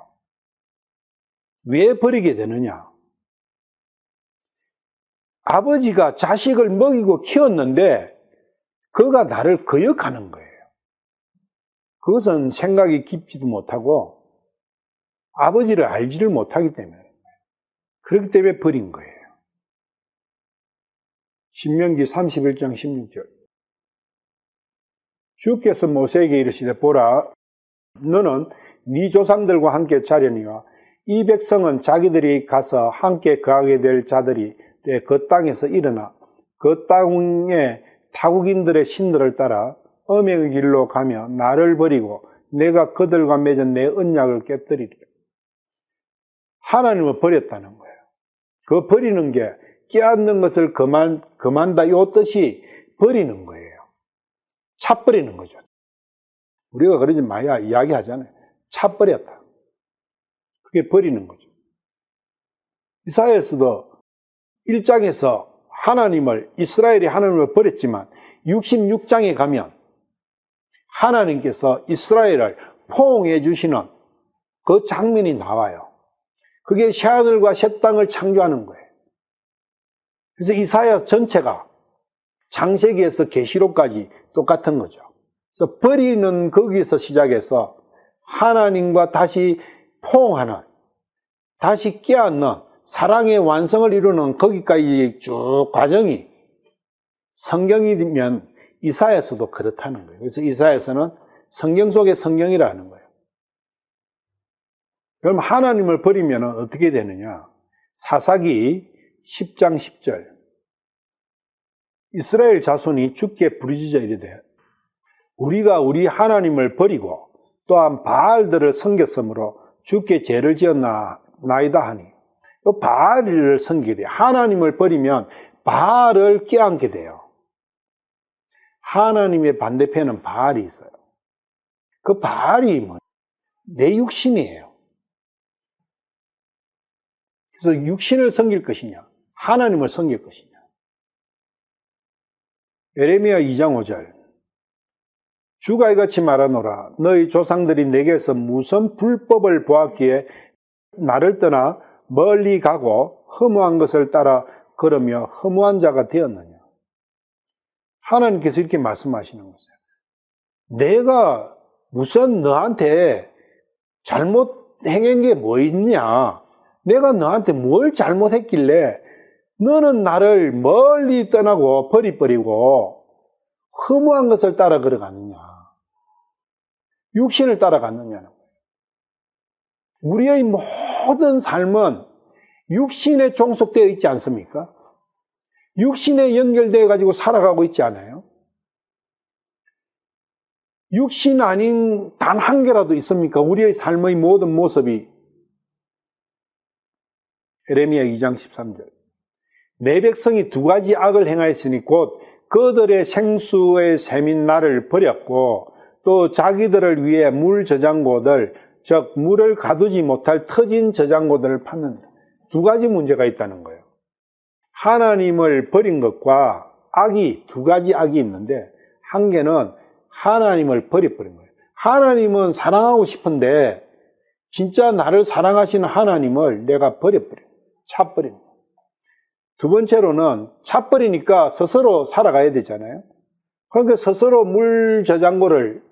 왜 버리게 되느냐? 아버지가 자식을 먹이고 키웠는데 그가 나를 거역하는 거예요. 그것은 생각이 깊지도 못하고 아버지를 알지를 못하기 때문에 그렇기 때문에 버린 거예요. 신명기 31장 16절 주께서 모세에게 이르시되 보라 너는 네 조상들과 함께 자려니와 이 백성은 자기들이 가서 함께 거하게 될 자들이 그 땅에서 일어나 그 땅에 타국인들의 신들을 따라 음행의 길로 가며 나를 버리고 내가 그들과 맺은 내 언약을 깨뜨리리라. 하나님을 버렸다는 거예요. 그 버리는 게 깨닫는 것을 그만다 이 뜻이 버리는 거예요. 차 버리는 거죠. 우리가 그러지 마야 이야기하잖아요. 차 버렸다. 그게 버리는 거죠. 이사야에서도 1장에서 이스라엘이 하나님을 버렸지만 66장에 가면 하나님께서 이스라엘을 포옹해 주시는 그 장면이 나와요. 그게 새하늘과 새 땅을 창조하는 거예요. 그래서 이사야 전체가 창세기에서 계시록까지 똑같은 거죠. 그래서 버리는 거기에서 시작해서 하나님과 다시 포옹하는, 다시 깨닫는 사랑의 완성을 이루는 거기까지 쭉 과정이 성경이면 이사야서도 그렇다는 거예요. 그래서 이사야서는 성경 속의 성경이라는 거예요. 그럼 하나님을 버리면 어떻게 되느냐? 사사기 10장 10절. 이스라엘 자손이 주께 부르짖어 이르되 우리가 우리 하나님을 버리고 또한 바알들을 섬겼으므로 주께 죄를 지었나이다 하니, 바알을 섬기게 돼요. 하나님을 버리면 바알을 껴안게 돼요. 하나님의 반대편은 바알이 있어요. 그 바알이 내 육신이에요. 그래서 육신을 섬길 것이냐, 하나님을 섬길 것이냐. 예레미야 2장 5절. 주가 이같이 말하노라. 너희 조상들이 내게서 무슨 불법을 보았기에 나를 떠나 멀리 가고 허무한 것을 따라 걸으며 허무한 자가 되었느냐. 하나님께서 이렇게 말씀하시는 것이에요. 내가 무슨 너한테 잘못 행한 게 뭐 있냐? 내가 너한테 뭘 잘못했길래 너는 나를 멀리 떠나고 버리고 허무한 것을 따라 걸어갔느냐? 육신을 따라갔느냐는 거예요. 우리의 모든 삶은 육신에 종속되어 있지 않습니까? 육신에 연결되어 가지고 살아가고 있지 않아요? 육신 아닌 단 한 개라도 있습니까? 우리의 삶의 모든 모습이. 예레미야 2장 13절. 내 백성이 두 가지 악을 행하였으니 곧 그들의 생수의 샘인 나를 버렸고 또 자기들을 위해 물 저장고들, 즉 물을 가두지 못할 터진 저장고들을 팠는다. 두 가지 문제가 있다는 거예요. 하나님을 버린 것과 두 가지 악이 있는데, 한 개는 하나님을 버려버린 거예요. 하나님은 사랑하고 싶은데 진짜 나를 사랑하시는 하나님을 내가 버려버린 거예요. 차버린 거예요. 두 번째로는 차버리니까 스스로 살아가야 되잖아요. 그러니까 스스로 물 저장고를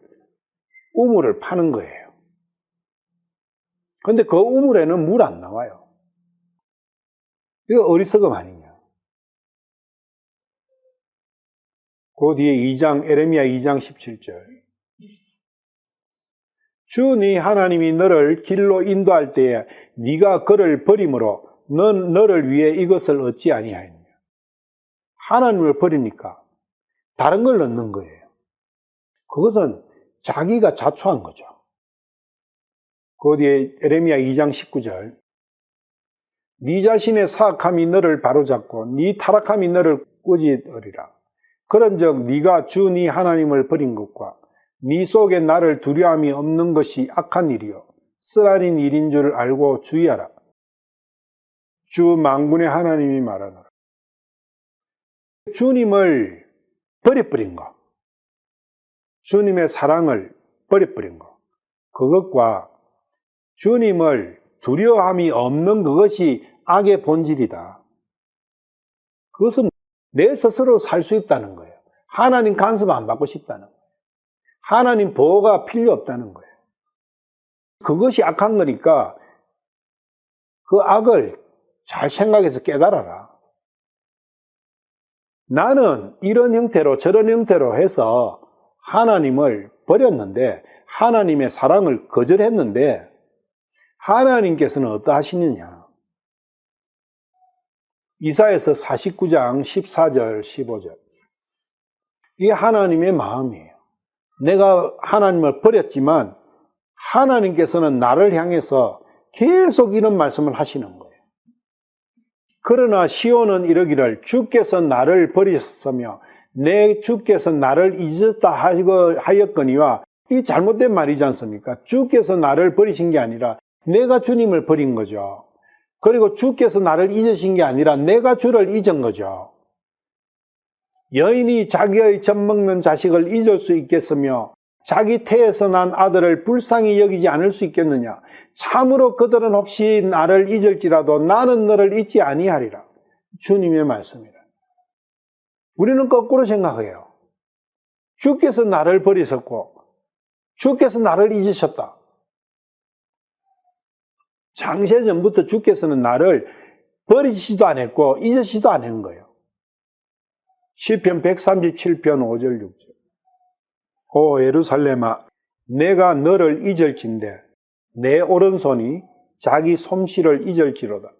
우물을 파는 거예요. 그런데 그 우물에는 물 안 나와요. 이거 어리석음 아니냐. 그 뒤에 에레미야 2장 17절. 주 네 하나님이 너를 길로 인도할 때에 네가 그를 버림으로 넌 너를 위해 이것을 어찌 아니하였느냐. 하나님을 버리니까 다른 걸 넣는 거예요. 그것은 자기가 자초한 거죠. 그 뒤에 에레미야 2장 19절. 네 자신의 사악함이 너를 바로잡고 네 타락함이 너를 꾸짖으리라. 그런즉 네가 주 네 하나님을 버린 것과 네 속에 나를 두려움이 없는 것이 악한 일이요 쓰라린 일인 줄 알고 주의하라. 주 만군의 하나님이 말하노라. 주님을 버려버린 것, 주님의 사랑을 버려버린 것, 그것과 주님을 두려움이 없는 그것이 악의 본질이다. 그것은 내 스스로 살 수 있다는 거예요. 하나님 간섭 안 받고 싶다는 거예요. 하나님 보호가 필요 없다는 거예요. 그것이 악한 거니까 그 악을 잘 생각해서 깨달아라. 나는 이런 형태로 저런 형태로 해서 하나님을 버렸는데, 하나님의 사랑을 거절했는데 하나님께서는 어떠하시느냐. 이사야서 49장 14절 15절. 이게 하나님의 마음이에요. 내가 하나님을 버렸지만 하나님께서는 나를 향해서 계속 이런 말씀을 하시는 거예요. 그러나 시온은 이러기를 주께서 나를 버리셨으며 내 주께서 나를 잊었다 하였거니와, 이 잘못된 말이지 않습니까? 주께서 나를 버리신 게 아니라 내가 주님을 버린 거죠. 그리고 주께서 나를 잊으신 게 아니라 내가 주를 잊은 거죠. 여인이 자기의 젖먹는 자식을 잊을 수 있겠으며 자기 태에서 난 아들을 불쌍히 여기지 않을 수 있겠느냐? 참으로 그들은 혹시 나를 잊을지라도 나는 너를 잊지 아니하리라. 주님의 말씀이라. 우리는 거꾸로 생각해요. 주께서 나를 버리셨고 주께서 나를 잊으셨다. 창세전부터 주께서는 나를 버리시지도 않았고 잊으시지도 않은 거예요. 시편 137편 5절 6절. 오 예루살렘아, 내가 너를 잊을진대 내 오른손이 자기 솜씨를 잊을지로다.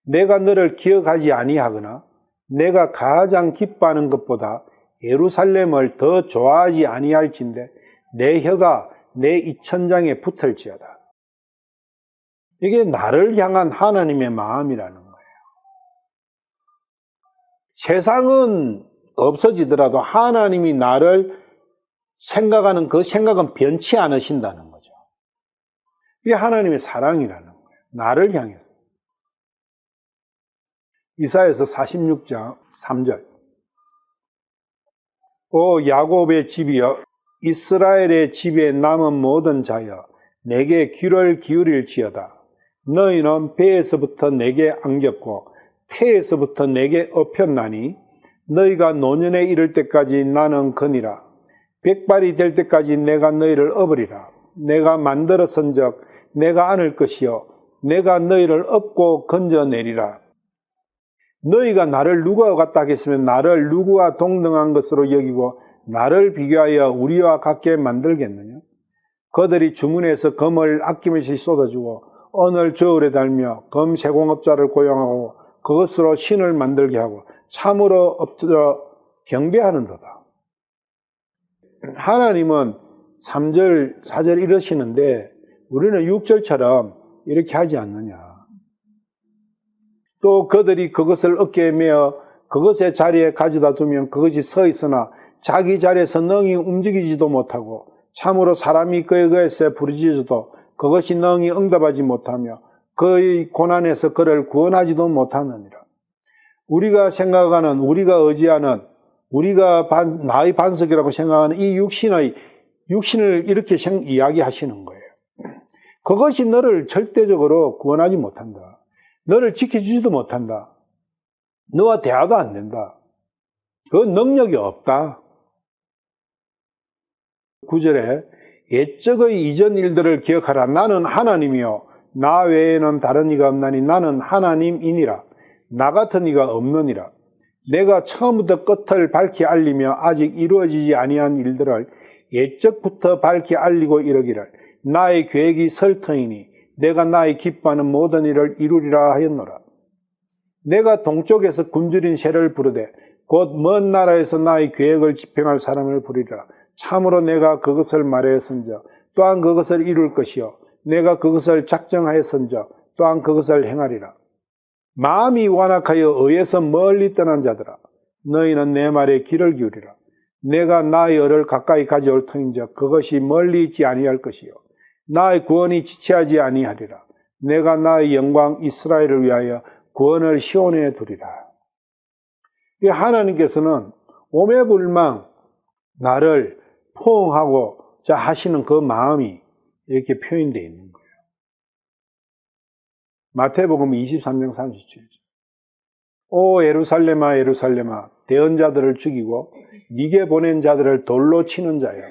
내가 너를 기억하지 아니하거나 내가 가장 기뻐하는 것보다 예루살렘을 더 좋아하지 아니할진대 내 혀가 내 이천장에 붙을지어다. 이게 나를 향한 하나님의 마음이라는 거예요. 세상은 없어지더라도 하나님이 나를 생각하는 그 생각은 변치 않으신다는 거죠. 이게 하나님의 사랑이라는 거예요. 나를 향해서. 이사야서 46장 3절. 오 야곱의 집이여, 이스라엘의 집에 남은 모든 자여, 내게 귀를 기울일지어다. 너희는 배에서부터 내게 안겼고 태에서부터 내게 업혔나니 너희가 노년에 이를 때까지 나는 거니라. 백발이 될 때까지 내가 너희를 업으리라. 내가 만들었은즉 내가 안을 것이요 내가 너희를 업고 건져내리라. 너희가 나를 누구와 같다 하겠으면 나를 누구와 동등한 것으로 여기고 나를 비교하여 우리와 같게 만들겠느냐? 그들이 주문해서 금을 아낌없이 쏟아주고 언을 저울에 달며 검 세공업자를 고용하고 그것으로 신을 만들게 하고 참으로 엎드려 경배하는도다. 하나님은 3절, 4절 이러시는데 우리는 6절처럼 이렇게 하지 않느냐. 또 그들이 그것을 어깨에 메어 그것의 자리에 가져다 두면 그것이 서 있으나 자기 자리에서 능히 움직이지도 못하고 참으로 사람이 그에 의해서 부르짖어도 그것이 능히 응답하지 못하며 그의 고난에서 그를 구원하지도 못하느니라. 우리가 생각하는, 우리가 의지하는, 우리가 나의 반석이라고 생각하는 이 육신을 이렇게 이야기하시는 거예요. 그것이 너를 절대적으로 구원하지 못한다. 너를 지켜주지도 못한다. 너와 대화도 안 된다. 그 능력이 없다. 9절에 옛적의 이전 일들을 기억하라. 나는 하나님이요 나 외에는 다른 이가 없나니 나는 하나님이니라. 나 같은 이가 없느니라. 내가 처음부터 끝을 밝히 알리며 아직 이루어지지 아니한 일들을 옛적부터 밝히 알리고 이르기를 나의 계획이 설 터이니 내가 나의 기뻐하는 모든 일을 이루리라 하였노라. 내가 동쪽에서 굶주린 새를 부르되 곧 먼 나라에서 나의 계획을 집행할 사람을 부리라. 참으로 내가 그것을 말하였은즉 또한 그것을 이룰 것이요 내가 그것을 작정하였은즉 또한 그것을 행하리라. 마음이 완악하여 의에서 멀리 떠난 자들아, 너희는 내 말에 귀를 기울이라. 내가 나의 의를 가까이 가져올 터인즉 그것이 멀리 있지 아니할 것이요 나의 구원이 지체하지 아니하리라. 내가 나의 영광 이스라엘을 위하여 구원을 시온에 두리라. 하나님께서는 오매불망 나를 포옹하고자 하시는 그 마음이 이렇게 표현되어 있는 거예요. 마태복음 23장 37절. 오 예루살렘아 예루살렘아, 대언자들을 죽이고 네게 보낸 자들을 돌로 치는 자여,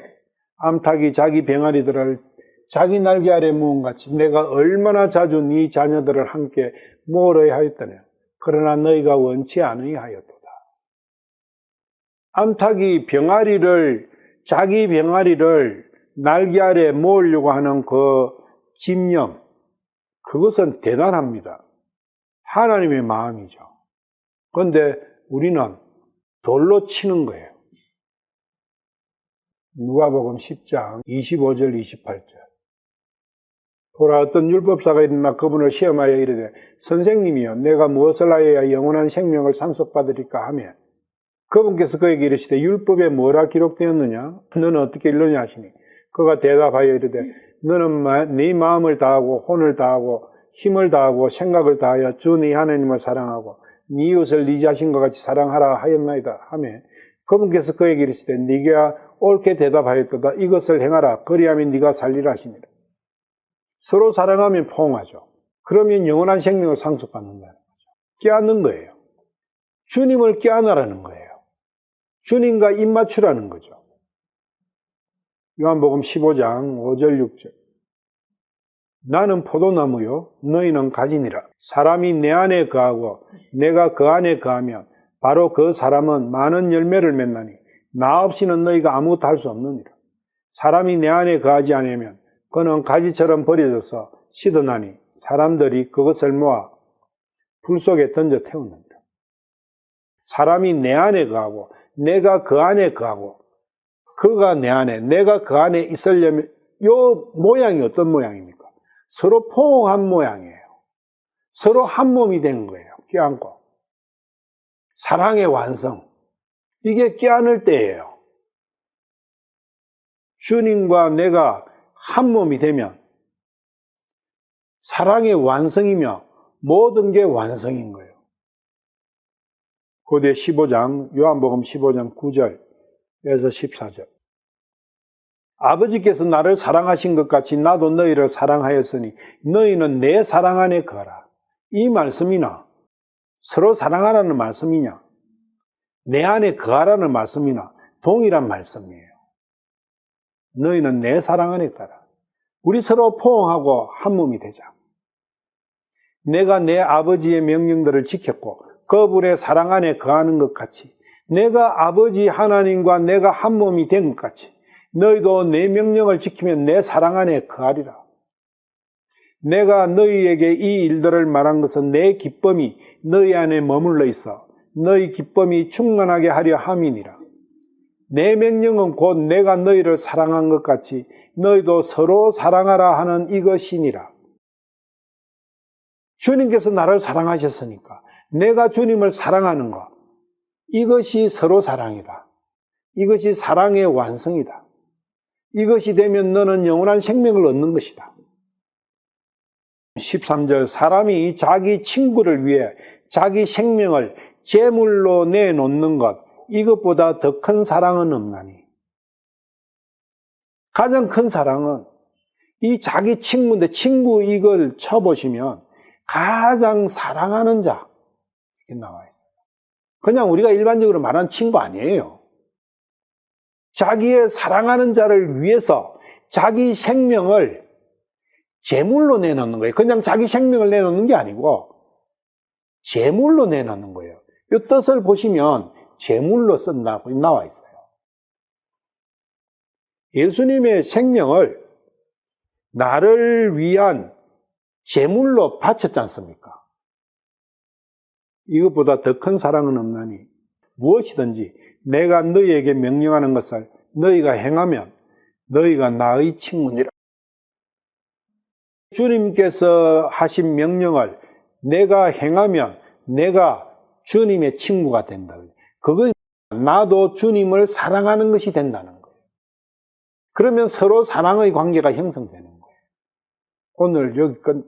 암탉이 자기 병아리들을 자기 날개 아래 모은 같이 내가 얼마나 자주 네 자녀들을 함께 모으려 하였더냐. 그러나 너희가 원치 아니하였도다. 암탉이 자기 병아리를 날개 아래 모으려고 하는 그 집념, 그것은 대단합니다. 하나님의 마음이죠. 그런데 우리는 돌로 치는 거예요. 누가복음 10장 25절 28절. 보라, 어떤 율법사가 일어나 그분을 시험하여 이르되 선생님이여 내가 무엇을 하여야 영원한 생명을 상속받으리까 하며 그분께서 그에게 이르시되 율법에 뭐라 기록되었느냐 너는 어떻게 읽느냐 하시니 그가 대답하여 이르되 너는 네 마음을 다하고 혼을 다하고 힘을 다하고 생각을 다하여 주 네 하나님을 사랑하고 네 이웃을 네 자신과 같이 사랑하라 하였나이다 하며 그분께서 그에게 이르시되 네가 옳게 대답하였도다. 이것을 행하라. 그리하면 네가 살리라 하시니라. 서로 사랑하면 포옹하죠. 그러면 영원한 생명을 상속받는다는 거죠. 껴안는 거예요. 주님을 껴안으라는 거예요. 주님과 입맞추라는 거죠. 요한복음 15장 5절 6절. 나는 포도나무요 너희는 가지니라. 사람이 내 안에 거하고 내가 그 안에 거하면 바로 그 사람은 많은 열매를 맺나니 나 없이는 너희가 아무것도 할 수 없느니라. 사람이 내 안에 거하지 않으면 그는 가지처럼 버려져서 시드나니 사람들이 그것을 모아 불 속에 던져 태우느니라. 사람이 내 안에 거하고 내가 그 안에 거하고 그가 내 안에 내가 그 안에 있으려면 요 모양이 어떤 모양입니까? 서로 포옹한 모양이에요. 서로 한 몸이 된 거예요. 껴안고. 사랑의 완성. 이게 껴안을 때예요. 주님과 내가 한 몸이 되면 사랑의 완성이며 모든 게 완성인 거예요. 고대 15장, 요한복음 15장 9절에서 14절. 아버지께서 나를 사랑하신 것 같이 나도 너희를 사랑하였으니 너희는 내 사랑 안에 거하라. 이 말씀이나 서로 사랑하라는 말씀이냐 내 안에 거하라는 말씀이나 동일한 말씀이에요. 너희는 내 사랑 안에 거하라. 우리 서로 포옹하고 한 몸이 되자. 내가 내 아버지의 명령들을 지켰고 그분의 사랑 안에 거하는 것 같이 내가 아버지 하나님과 내가 한 몸이 된 것 같이 너희도 내 명령을 지키면 내 사랑 안에 거하리라. 내가 너희에게 이 일들을 말한 것은 내 기쁨이 너희 안에 머물러 있어 너희 기쁨이 충만하게 하려 함이니라. 내 명령은 곧 내가 너희를 사랑한 것 같이 너희도 서로 사랑하라 하는 이것이니라. 주님께서 나를 사랑하셨으니까 내가 주님을 사랑하는 것, 이것이 서로 사랑이다. 이것이 사랑의 완성이다. 이것이 되면 너는 영원한 생명을 얻는 것이다. 13절. 사람이 자기 친구를 위해 자기 생명을 제물로 내놓는 것, 이것보다 더 큰 사랑은 없나니. 가장 큰 사랑은 이 자기 친구인데 친구 이걸 쳐보시면 가장 사랑하는 자 이렇게 나와 있어요. 그냥 우리가 일반적으로 말하는 친구 아니에요. 자기의 사랑하는 자를 위해서 자기 생명을 제물로 내놓는 거예요. 그냥 자기 생명을 내놓는 게 아니고 제물로 내놓는 거예요. 이 뜻을 보시면 제물로 쓴다고 나와 있어요. 예수님의 생명을 나를 위한 제물로 바쳤지 않습니까? 이것보다 더 큰 사랑은 없나니 무엇이든지 내가 너희에게 명령하는 것을 너희가 행하면 너희가 나의 친구니라. 주님께서 하신 명령을 내가 행하면 내가 주님의 친구가 된다. 그건 나도 주님을 사랑하는 것이 된다는 거예요. 그러면 서로 사랑의 관계가 형성되는 거예요. 오늘 여기까지